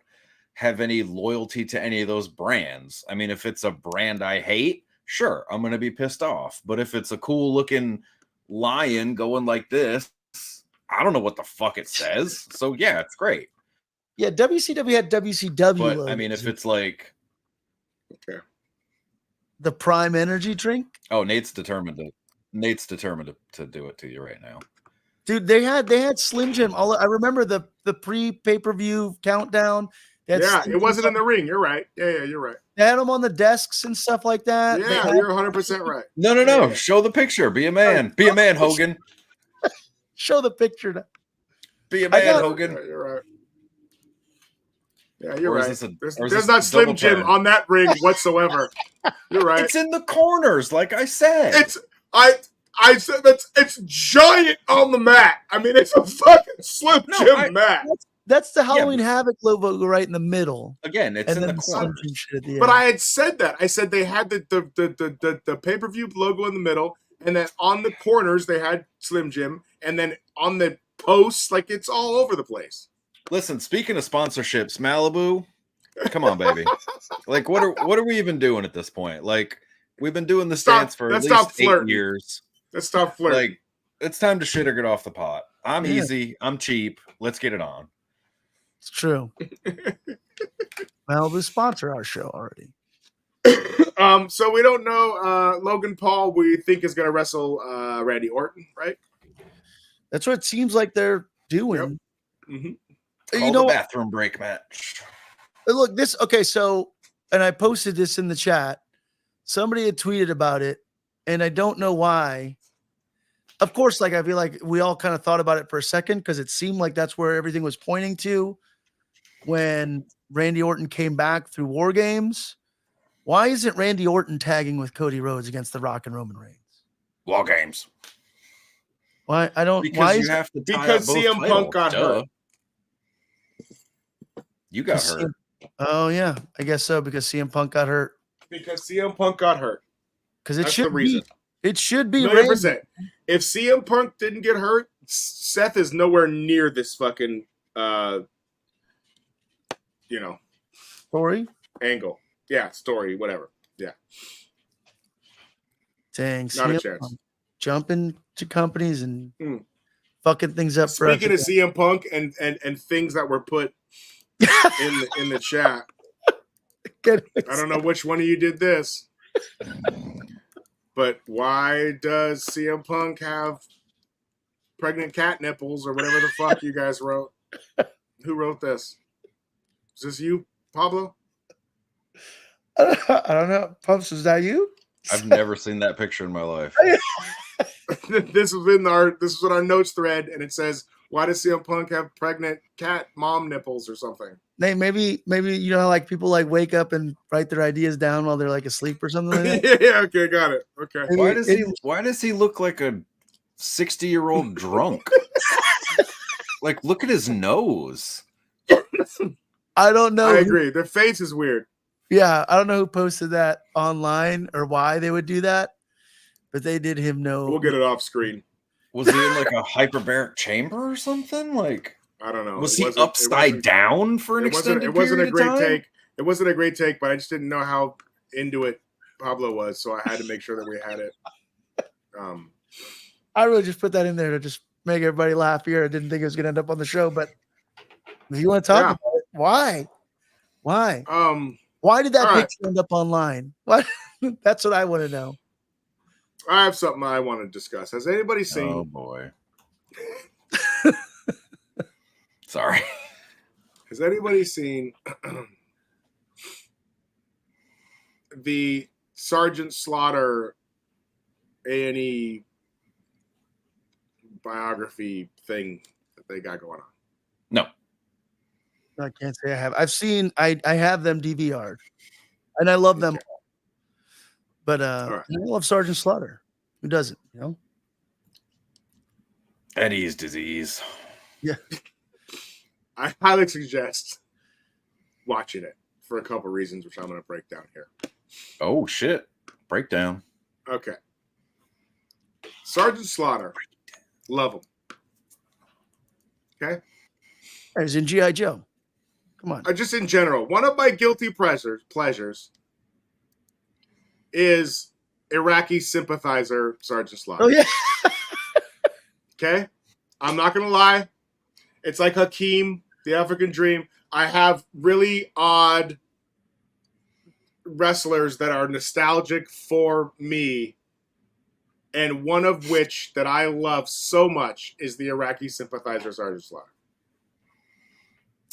B: have any loyalty to any of those brands. I mean, if it's a brand I hate, sure, I'm going to be pissed off. But if it's a cool looking lion going like this, I don't know what the fuck it says. So yeah, it's great.
A: Yeah, WCW had WCW.
B: But I mean, if it's like,
C: Okay.
A: the Prime Energy drink,
B: oh, Nate's determined to do it to you right now.
A: dude, they had Slim Jim. I remember the pre-pay-per-view countdown. They had
C: Yeah,
A: Slim
C: it
A: Jim
C: wasn't in
A: on-
C: the ring. You're right. Yeah, you're right.
A: They had them on the desks and stuff like that. They
C: Yeah,
A: had-
C: you're 100% right.
B: No.
C: Yeah.
B: Show the picture. Be a man. Be a man, Hogan.
A: show the picture.
B: Be a
A: I
B: man,
A: got-
B: Hogan.
C: Yeah, you're right. Yeah, you're
B: Or is
C: right.
B: this a-
C: There's
B: or is
C: there's
B: this
C: not
B: a
C: Slim
B: double
C: Jim
B: turn?
C: on that ring whatsoever. You're right.
B: It's in the corners, like I said.
C: I said it's giant on the mat. I mean, it's a fucking Slim
B: No,
C: Jim mat.
A: That's the Halloween Havoc logo right in the middle,
B: Again, it's
A: and
B: in
A: then
B: the
A: the Slim
B: corners.
A: Jim shit at the end.
C: But I had said that. I said they had the pay-per-view logo in the middle, and then on the corners they had Slim Jim, and then on the posts, like it's all over the place.
B: Listen, speaking of sponsorships, Malibu, come on, baby. Like, what are we even doing at this point? Like, we've been doing this dance for at
C: let's
B: least
C: stop
B: 8
C: flirting.
B: years.
C: Let's stop flirting.
B: Like, it's time to shit or get off the pot. I'm
A: Yeah.
B: easy. I'm cheap. Let's get it on.
A: It's true. Malibu sponsor our show already.
C: So we don't know Logan Paul. We think is going to wrestle Randy Orton, right?
A: That's what it seems like they're doing.
C: Mm-hmm.
B: Call
A: You know,
B: the bathroom break match.
A: look, this okay. So, and I posted this in the chat. Somebody had tweeted about it, and I don't know why. Of course, like I feel like we all kind of thought about it for a second because it seemed like that's where everything was pointing to when Randy Orton came back through War Games. Why isn't Randy Orton tagging with Cody Rhodes against The Rock and Roman Reigns?
B: War games.
A: Why I don't?
B: Because
A: why
B: you
A: is
B: have to tie
C: Because
B: up both
C: CM Punk
B: titles,
C: got
B: duh.
C: hurt.
B: You got
A: CM
B: hurt.
A: Oh yeah, I guess so because CM Punk got hurt.
C: Because CM Punk got hurt.
A: Because it
C: That's the
A: should
C: reason.
A: be. It should be.
C: Million
A: Randy.
C: percent. If CM Punk didn't get hurt, Seth is nowhere near this fucking
A: Story.
C: angle. Yeah, story, whatever. Yeah.
A: Dang,
C: Not a
A: CM
C: chance.
A: Punk jumping to companies and
C: Mm.
A: fucking things up. for
C: Speaking of CM Punk and things that were put in the chat, I don't know which one of you did this, but why does CM Punk have pregnant cat nipples or whatever the fuck you guys wrote? Who wrote this? Is this you, Pablo?
A: I don't know. Pumps, was that you?
B: I've never seen that picture in my life.
C: This was in our notes thread, and it says, "Why does CM Punk have pregnant cat mom nipples or something?"
A: Nate, maybe you know how like people like wake up and write their ideas down while they're like asleep or something like that.
C: Yeah, okay, got it. Okay.
A: Maybe
B: Why does he look like a 60-year-old drunk? Like, look at his nose.
A: I don't know.
C: I
A: who-
C: agree. Their face is weird.
A: Yeah, I don't know who posted that online or why they would do that, but they did him no.
C: We'll get it off screen.
B: Was he in like a hyperbaric chamber or something? Like,
C: I don't know.
B: was
C: It
B: he
C: wasn't- it
B: upside
C: wasn't-
B: down for an
C: It wasn't.
B: extended
C: It wasn't a
B: period
C: great
B: of time?
C: take. It wasn't a great take, but I just didn't know how into it Pablo was, so I had to make sure that we had it.
A: I really just put that in there to just make everybody laugh here. I didn't think it was going to end up on the show, but If you want to talk
C: Yeah.
A: about it, why? Why?
C: Um,
A: Why did that
C: all right.
A: picture end up online? What? That's what I want to know.
C: I have something I want to discuss. Has anybody
B: Oh
C: seen?
B: boy. Sorry.
C: Has anybody seen the Sergeant Slaughter A&E biography thing that they got going on?
B: No.
A: I can't say I have. I've seen. I have them DVR'd, and I love them.
C: Okay.
A: But
C: All right.
A: I love Sergeant Slaughter. Who doesn't? You know.
B: Eddie's disease.
A: Yeah.
C: I highly suggest watching it for a couple reasons, which I'm going to break down here.
B: Oh shit. Breakdown.
C: Okay. Sergeant Slaughter. Love him. Okay.
A: He's in GI Joe. Come on.
C: Just in general, one of my guilty pleasures is Iraqi sympathizer Sergeant Slaughter.
A: Oh yeah.
C: Okay? I'm not going to lie. It's like Hakeem, the African Dream. I have really odd wrestlers that are nostalgic for me, and one of which that I love so much is the Iraqi sympathizer Sergeant Slaughter.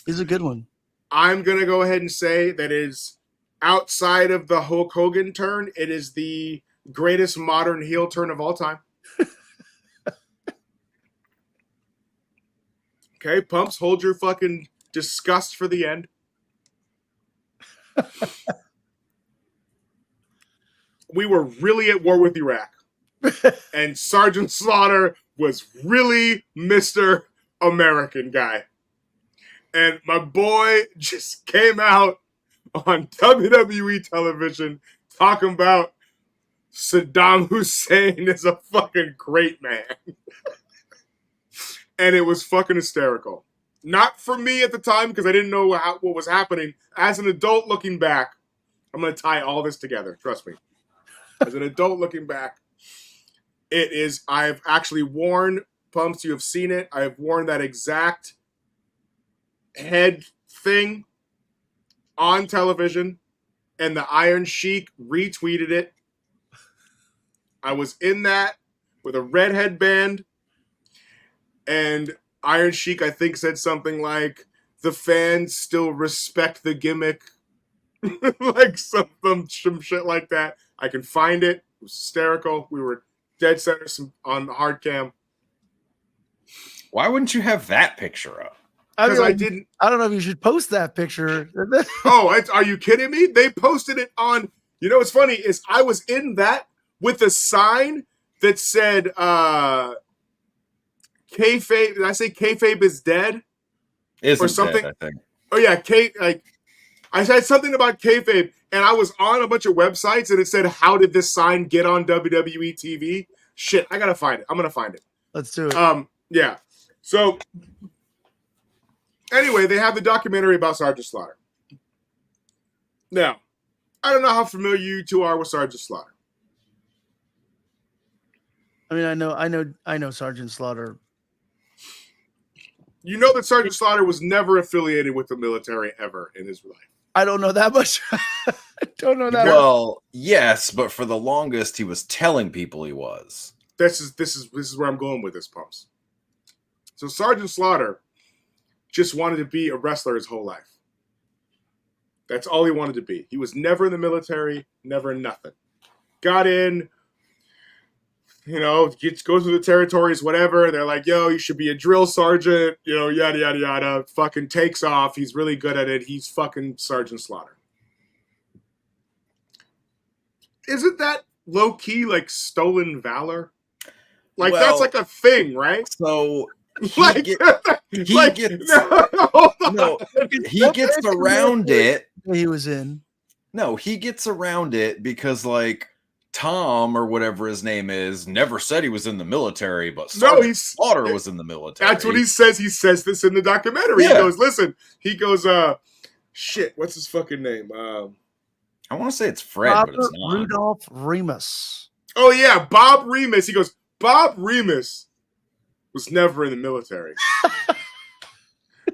A: He's a good one.
C: I'm going to go ahead and say that is outside of the Hulk Hogan turn, it is the greatest modern heel turn of all time. Okay, Pumps, hold your fucking disgust for the end. We were really at war with Iraq. And Sergeant Slaughter was really Mr. American guy. And my boy just came out on WWE television talking about Saddam Hussein is a fucking great man. And it was fucking hysterical. Not for me at the time, because I didn't know what was happening. As an adult looking back, I'm going to tie all this together. Trust me. As an adult looking back, it is, I've actually worn, Pumps, you have seen it. I have worn that exact head thing on television, and the Iron Sheik retweeted it. I was in that with a red headband, and Iron Sheik, I think, said something like, the fans still respect the gimmick. Like some shit like that. I can find it. It was hysterical. We were dead center on hard cam.
B: Why wouldn't you have that picture up?
C: Because I didn't.
A: I don't know if you should post that picture.
C: Oh, are you kidding me? They posted it on. You know what's funny is I was in that with a sign that said kayfabe. Did I say kayfabe is dead?
B: Isn't
C: or something?
B: Dead, I think.
C: Oh yeah, I said something about kayfabe, and I was on a bunch of websites, and it said, "How did this sign get on WWE TV?" Shit, I gotta find it. I'm gonna find it.
A: Let's do it.
C: Yeah. So anyway, they have the documentary about Sergeant Slaughter. Now, I don't know how familiar you two are with Sergeant Slaughter.
A: I mean, I know Sergeant Slaughter.
C: You know that Sergeant Slaughter was never affiliated with the military ever in his life.
A: I don't know that much. I don't know that much.
B: Well, yes, but for the longest he was telling people he was.
C: This is where I'm going with this, Pumps. So Sergeant Slaughter just wanted to be a wrestler his whole life. That's all he wanted to be. He was never in the military, never nothing. Got in, go through the territories, whatever. They're like, yo, you should be a drill sergeant, yada, yada, yada. Fucking takes off. He's really good at it. He's fucking Sergeant Slaughter. Isn't that low-key like stolen valor? Like,
B: Well,
C: that's like a thing, right?
B: So
C: He
B: gets around it.
A: He was in.
B: No, he gets around it because like Tom or whatever his name is never said he was in the military, but Sergeant Slaughter was in the military.
C: That's what he says. He says this in the documentary.
B: Yeah.
C: He goes, listen. He goes, shit. What's his fucking name?
B: I want to say it's Fred,
A: Robert
B: but it's not.
A: Rudolph Remus.
C: Oh yeah, Bob Remus. He goes, Bob Remus was never in the military.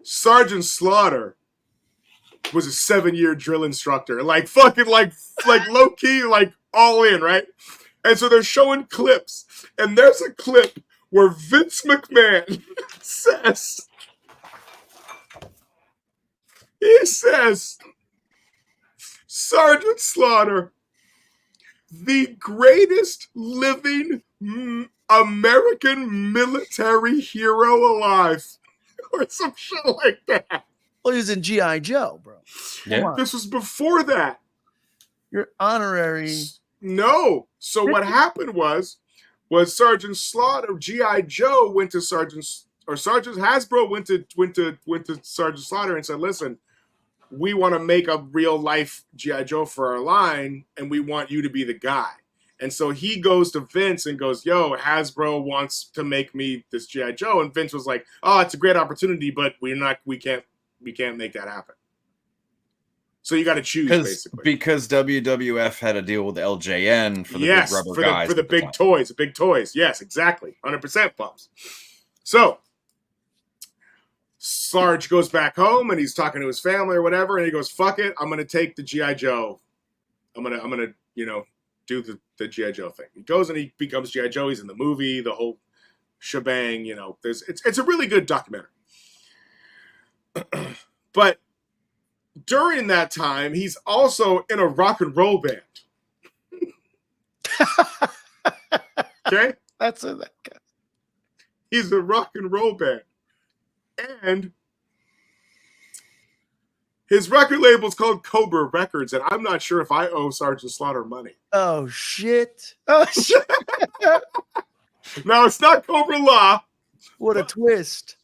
C: Sergeant Slaughter was a 7-year drill instructor, like fucking like low key, like all in, right? And so they're showing clips, and there's a clip where Vince McMahon says, Sergeant Slaughter, the greatest living American military hero alive, or some shit like that.
A: Well, he was in G.I. Joe, bro.
B: Yeah.
C: This was before that.
A: You're honorary.
C: No. So what happened was Sergeant Slaughter, G.I. Joe went to Sergeant Hasbro went to Sergeant Slaughter and said, listen, we want to make a real life G.I. Joe for our line, and we want you to be the guy. And so he goes to Vince and goes, yo, Hasbro wants to make me this G.I. Joe. And Vince was like, oh, it's a great opportunity, but we can't make that happen. So you got to choose, basically.
B: Because WWF had a deal with LJN for the big rubber guys.
C: For the big toys. The big toys. Yes, exactly. 100% Pumps. So Sarge goes back home and he's talking to his family or whatever, and he goes, fuck it, I'm gonna take the G.I. Joe. I'm gonna do the G.I. Joe thing. He goes and he becomes G.I. Joe, he's in the movie, the whole shebang, it's a really good documentary. But during that time, he's also in a rock and roll band. Okay?
A: That's a that guy.
C: He's a rock and roll band. And his record label's called Cobra Records, and I'm not sure if I owe Sergeant Slaughter money.
A: Oh shit. Oh shit.
C: Now it's not Cobra Law.
A: What a twist.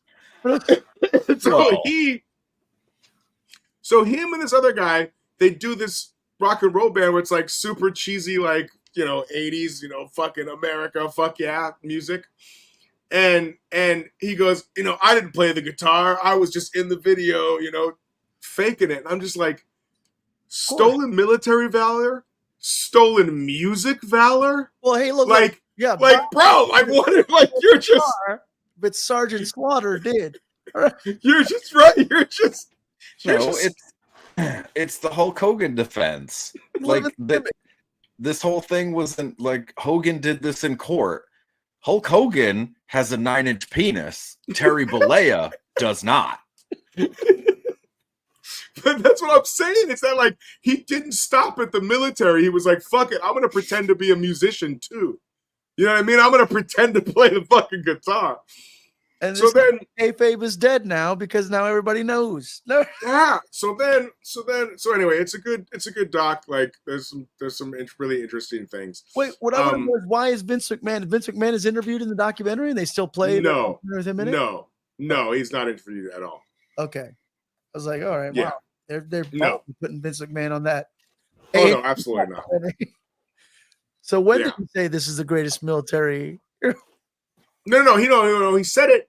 C: So him and this other guy, they do this rock and roll band where it's like super cheesy, like, 80s, fucking America, fuck yeah, music. And he goes, I didn't play the guitar. I was just in the video, faking it. And I'm just like, stolen military valor? Stolen music valor?
A: Well, hey, look,
C: bro, what? Like, you're just...
A: But Sergeant Slaughter did.
C: You're just right. You're just...
B: It's the Hulk Hogan defense. Like, this whole thing wasn't like Hogan did this in court. Hulk Hogan has a 9-inch penis. Terry Bollea does not.
C: But that's what I'm saying. It's that, like, he didn't stop at the military. He was like, fuck it, I'm going to pretend to be a musician too. You know what I mean? I'm going to pretend to play the fucking guitar.
A: And so then kayfabe is dead now because now everybody knows.
C: Yeah. So anyway, it's a good doc. Like, there's some really interesting things.
A: Wait, what I want to know is, why is Vince McMahon is interviewed in the documentary and they still play with him in it?
C: No, he's not interviewed at all.
A: Okay. I was like, all right,
C: yeah.
A: Wow. They're putting Vince McMahon on that.
C: Oh, no, absolutely not.
A: So when did you say this is the greatest military?
C: No, he said it,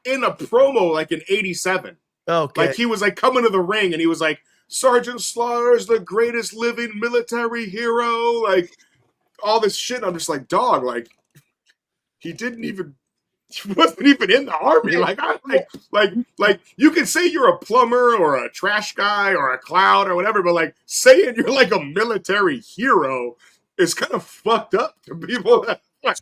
C: in a promo, like in 87.
A: Okay.
C: Like, he was like coming to the ring and he was like, Sergeant Slaughter is the greatest living military hero, like all this shit. I'm just like, dog, like, he wasn't even in the army. Like you can say you're a plumber or a trash guy or a clown or whatever, but like saying you're like a military hero is kind of fucked up to people that
A: I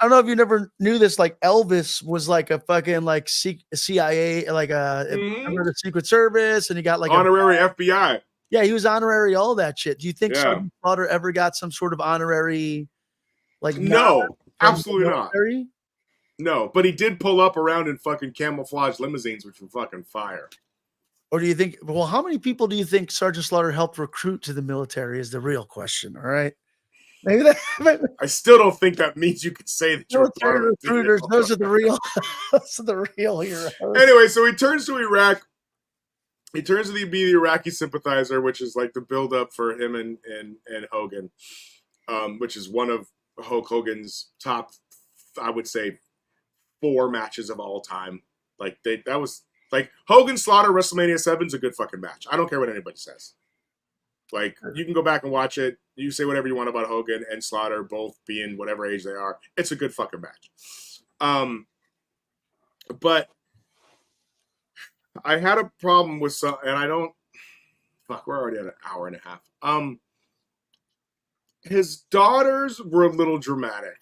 A: don't know if you never knew this. Like, Elvis was like a fucking like CIA, like under the Secret Service, and he got like
C: honorary FBI.
A: Yeah, he was honorary, all that shit. Do you think Sergeant Slaughter ever got some sort of honorary? Like,
C: no, absolutely not. No, but he did pull up around in fucking camouflage limousines, which were fucking fire.
A: Or do you think? Well, how many people do you think Sergeant Slaughter helped recruit to the military? Is the real question. All right. Maybe
C: I still don't think that means you could say that you're part of
A: recruiters. Those are the real heroes.
C: Anyway, so he turns to Iraq. He turns to be the Iraqi sympathizer, which is like the build-up for him and Hogan, which is one of Hulk Hogan's top, I would say, 4 matches of all time. Like, that was like Hogan Slaughter WrestleMania 7 is a good fucking match. I don't care what anybody says. Like, you can go back and watch it. You say whatever you want about Hogan and Slaughter, both being whatever age they are. It's a good fucking match. But I had a problem with some, and I don't. Fuck, we're already at an hour and a half. His daughters were a little dramatic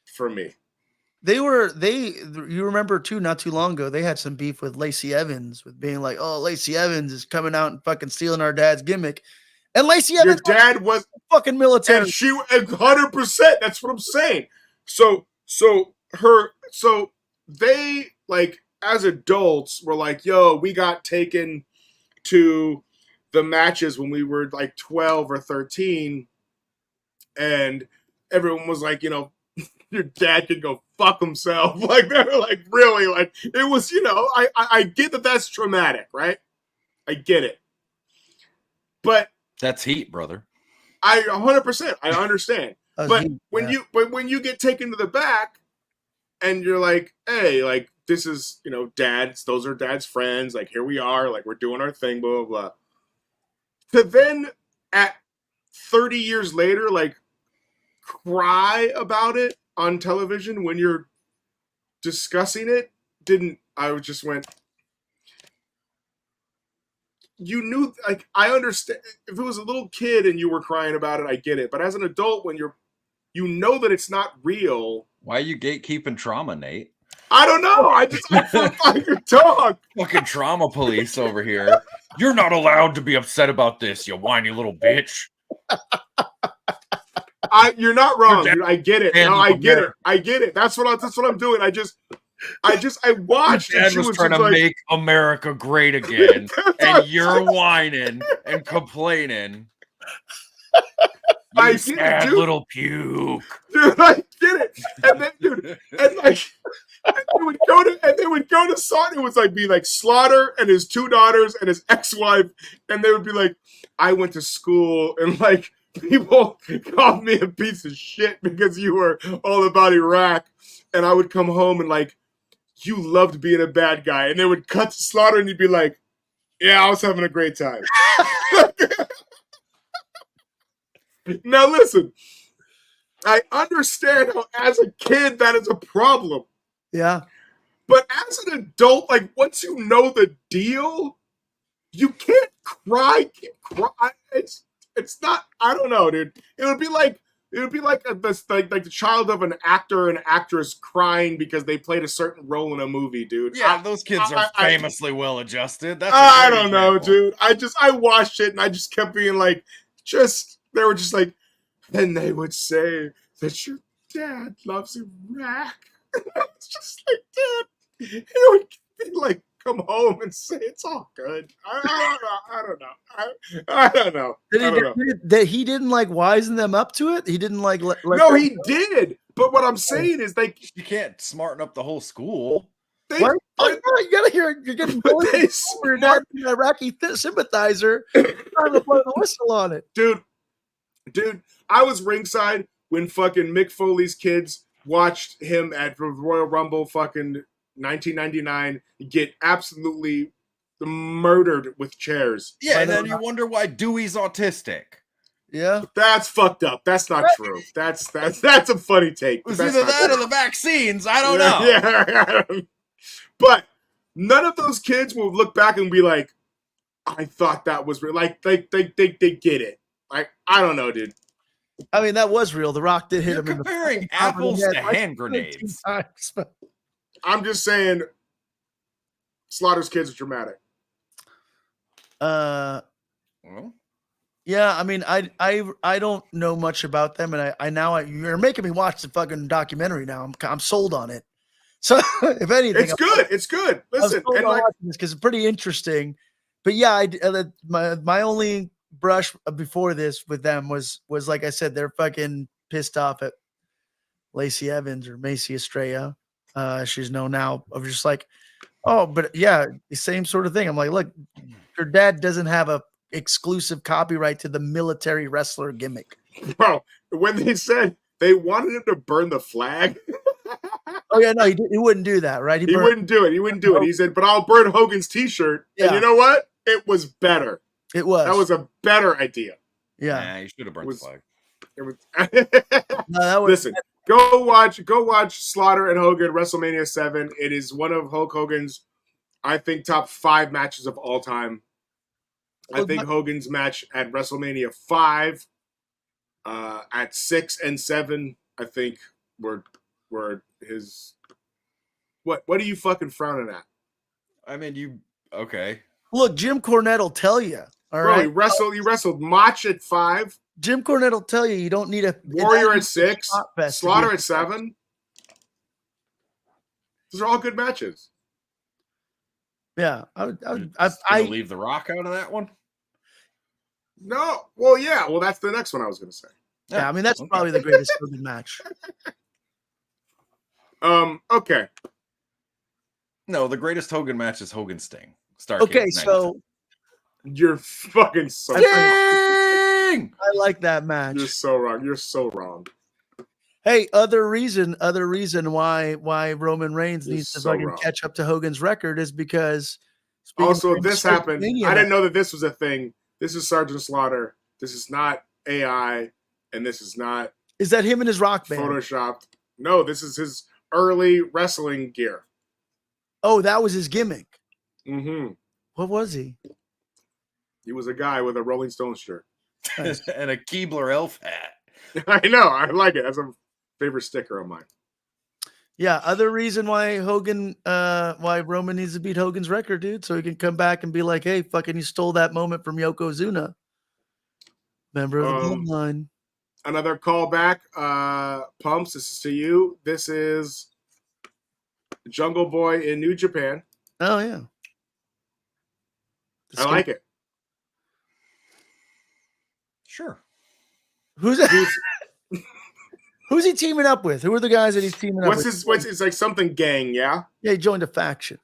C: for me.
A: You remember too, not too long ago, they had some beef with Lacey Evans with being like, oh, Lacey Evans is coming out and fucking stealing our dad's gimmick. And Lacey Evans,
C: Your dad was
A: fucking military.
C: And she 100%. That's what I'm saying. So they, like, as adults were like, yo, we got taken to the matches when we were like 12 or 13, and everyone was like, you know, your dad could go fuck himself. Like, they were like, really, like, it was, you know, I get that that's traumatic, right? I get it, but
B: That's heat, brother.
C: I 100%, I understand. But
A: heat,
C: when you get taken to the back and you're like, hey, like, this is, you know, those are dad's friends, like, here we are, like, we're doing our thing, blah, blah, blah. To then, at 30 years later, like, cry about it on television when you're discussing it, I just went, you knew, like, I understand, if it was a little kid and you were crying about it, I get it, but as an adult, when you know that it's not real.
B: Why are you gatekeeping trauma, Nate?
C: I don't know. I fucking talk.
B: Fucking trauma police over here. You're not allowed to be upset about this, you whiny little bitch.
C: You're not wrong, dude. I get it. No, I get it. I get it. That's what I'm doing. I watched.
B: Your dad was trying to make America great again, and you're whining and complaining. You sad little puke.
C: Dude, I get it. And then, dude, and like, they would go to Slaughter. It was like be like Slaughter and his 2 daughters and his ex-wife, and they would be like, I went to school and like people called me a piece of shit because you were all about Iraq, and I would come home and like, you loved being a bad guy, and they would cut to Slaughter and he'd be like, yeah, I was having a great time. Now listen, I understand how as a kid that is a problem.
A: Yeah.
C: But as an adult, like, once you know the deal, you can't cry. It's not, I don't know, dude. It would be like the child of an actor and actress crying because they played a certain role in a movie, dude.
B: Yeah, those kids are famously well adjusted. That's
C: I don't know, dude. I watched it and I just kept being like, they were just like, and they would say that your dad loves Iraq. It's just like, dude, he would be like, come home and say it's all good. I don't know.
A: That he didn't like wisen them up to it. He didn't like.
C: No, he did. But what I'm saying is, like,
B: you can't smarten up the whole school.
A: You gotta hear. You're getting bullied. You're not an Iraqi sympathizer. Trying to blow the whistle on it,
C: dude. I was ringside when fucking Mick Foley's kids watched him at Royal Rumble fucking 1999 get absolutely murdered with chairs.
B: Yeah, and then you wonder why Dewey's autistic.
A: Yeah,
C: that's fucked up. That's not true. That's a funny take.
B: It was either that or the vaccines. I don't know.
C: Yeah. But none of those kids will look back and be like, I thought that was real. Like they get it. Like, I don't know, dude.
A: I mean, that was real. The Rock did hit him.
B: Comparing apples to hand grenades.
C: I'm just saying, Slaughter's kids are dramatic.
B: Well,
A: yeah. I mean, I don't know much about them, and you're making me watch the fucking documentary now. I'm sold on it. So if anything,
C: it's good. It's good. Listen,
A: and like, because it's pretty interesting. But yeah, my only brush before this with them was like I said, they're fucking pissed off at Lacey Evans or Macy Estrella. She's known now of just like, oh, but yeah, the same sort of thing. I'm like, look, your dad doesn't have a exclusive copyright to the military wrestler gimmick.
C: Bro, when they said they wanted him to burn the flag.
A: Oh yeah, no, he wouldn't do that, right?
C: He wouldn't do it. He said, but I'll burn Hogan's t-shirt. Yeah. And you know what? It was better.
A: It was.
C: That was a better idea.
A: Yeah.
B: You should have burned the flag.
C: It was.
A: No,
C: Listen, Go watch Slaughter and Hogan WrestleMania 7. It is one of Hulk Hogan's, I think, top 5 matches of all time. I think Hogan's match at WrestleMania 5, at 6 and 7, I think were his. What are you fucking frowning at?
B: I mean, okay.
A: Look, Jim Cornette will tell you. All
C: Bro,
A: right.
C: he wrestled Mach at 5.
A: Jim Cornette will tell you don't need a
C: Warrior at 6,
A: fest to
C: Slaughter
A: be-
C: at 7. Those are all good matches.
A: Yeah,
B: I leave the Rock out of that one.
C: No, well, yeah, well, that's the next one I was going to say.
A: yeah. I mean, that's probably the greatest Hogan match.
C: Okay.
B: No, the greatest Hogan match is Hogan Sting.
A: Okay, so
C: You're fucking so wrong.
A: I like that match.
C: You're so wrong. You're so wrong.
A: Hey, other reason why Roman Reigns
C: You're
A: needs to
C: so
A: fucking
C: wrong.
A: catch up to Hogan's record is because speaking
C: Also,
A: of
C: this happened.
A: WrestleMania
C: I didn't know that this was a thing. This is Sergeant Slaughter. This is not AI, and this is not
A: is that him and his rock band.
C: photoshopped. No, this is his early wrestling gear.
A: Oh, that was his gimmick.
C: Mm-hmm.
A: What was he?
C: He was a guy with a Rolling Stones shirt.
B: and a Keebler elf hat.
C: I know. I like it. That's a favorite sticker of mine.
A: Yeah, other reason why why Roman needs to beat Hogan's record, dude, so he can come back and be like, hey, fucking, you stole that moment from Yokozuna. Member of the bloodline.
C: Another callback. Pumps, this is to you. This is Jungle Boy in New Japan.
A: Oh, yeah.
C: I like it.
B: Sure.
A: Who's he teaming up with? Who are the guys that he's teaming up with?
C: It's like something gang, yeah?
A: Yeah, he joined a faction.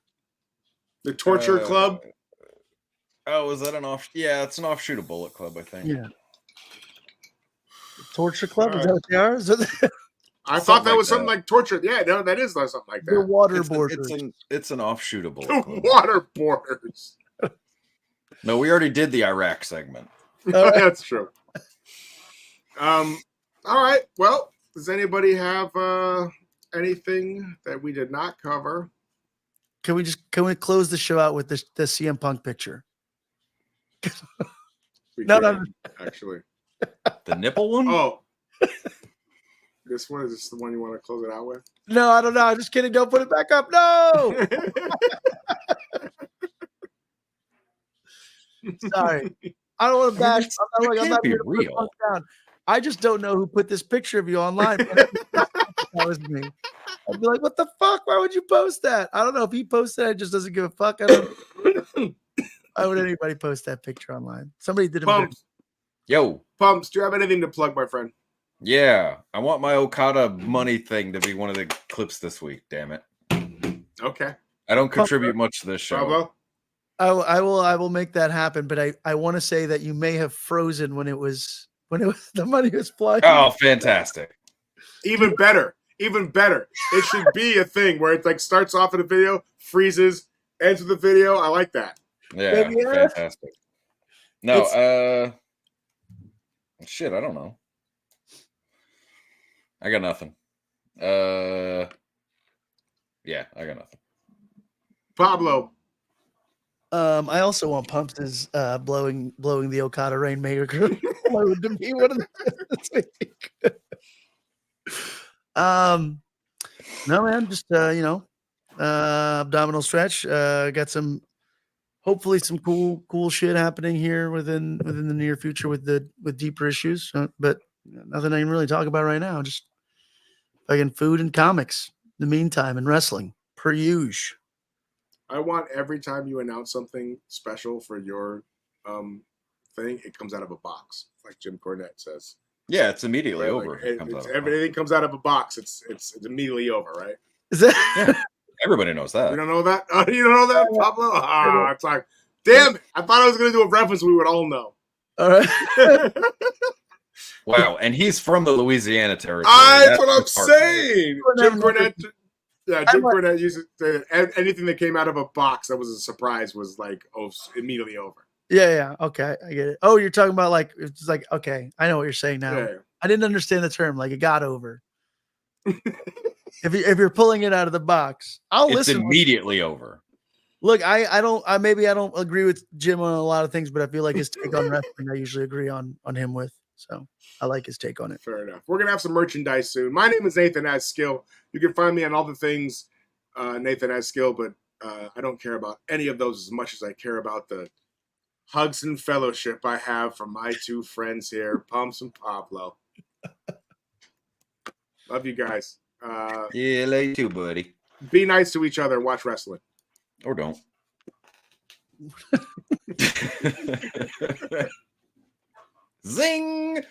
C: The Torture Club?
B: Oh, is that an off? Yeah, it's an offshoot of Bullet Club, I think.
A: Yeah. Torture Club? Is that what they are? Is that
C: I thought that was something like Torture. Yeah, no, that is something like
A: the
C: that.
A: waterboarders?
B: It's an offshoot of Bullet
C: The
B: Club.
C: Waterboarders.
B: No, we already did the Iraq segment.
C: That's true. All right. Well, does anybody have anything that we did not cover?
A: Can we close the show out with the CM Punk picture? No.
C: Actually.
B: The nipple one?
C: Oh. This one, is this the one you want to close it out with?
A: No, I don't know. I'm just kidding. Don't put it back up. No. Sorry. I don't want to bash. I'm not
B: be
A: here to put
B: real.
A: Punk down. I just don't know who put this picture of you online. That was me. I'd be like, what the fuck? Why would you post that? I don't know if he posted it. Just doesn't give a fuck. I don't. Why would anybody post that picture online? Somebody did it.
C: Pumps.
B: Yo.
C: Pumps, do you have anything to plug, my friend?
B: Yeah. I want my Okada money thing to be one of the clips this week, damn it.
C: Okay.
B: I don't contribute much to this show.
C: Bravo.
A: I will make that happen. But I want to say that you may have frozen when it was the money was flying.
B: Oh, fantastic.
C: Even better. Even better. It should be a thing where it like starts off in a video, freezes, ends with the video. I like that.
B: Yeah,
A: Yeah.
B: fantastic. No, shit, I don't know. I got nothing. Yeah, I got nothing.
C: Pablo.
A: I also want Pumps is blowing the Okada Rainmaker to be one of the no man, just abdominal stretch. Got hopefully some cool shit happening here within the near future with deeper issues, but nothing I can really talk about right now. Just fucking food and comics. In the meantime, and wrestling per usual.
C: I want every time you announce something special for your thing, it comes out of a box, like Jim Cornette says.
B: Yeah, it's immediately
C: Right?
B: over.
C: Like,
B: It comes out of
C: everything comes out of a box. It's immediately over, right?
A: Is that?
B: Everybody knows that.
C: You don't know that? Oh, you don't know that, Pablo? Ah, it's like, damn it! I thought I was going to do a reference we would all know.
A: All right.
B: Wow, and he's from the Louisiana territory.
C: That's what I'm
B: the part, man.
C: saying. Jim Cornette. Yeah, Jim Cornette used to say anything that came out of a box that was a surprise was like, immediately over.
A: Yeah. Okay, I get it. Oh, you're talking about like it's like okay, I know what you're saying now.
C: Yeah.
A: I didn't understand the term. Like it got over. If you're pulling it out of the box, I'll
B: It's
A: listen.
B: immediately over.
A: Look, I don't agree with Jim on a lot of things, but I feel like his take on wrestling I usually agree on him with. So I like his take on it.
C: Fair enough. We're gonna have some merchandise soon. My name is Nathan As Skill. You can find me on all the things Nathan As Skill, but I don't care about any of those as much as I care about the hugs and fellowship I have from my two friends here, Pumps and Pablo. Love you guys.
B: Yeah, love you too, buddy.
C: Be nice to each other and watch wrestling.
B: Or don't. Zing!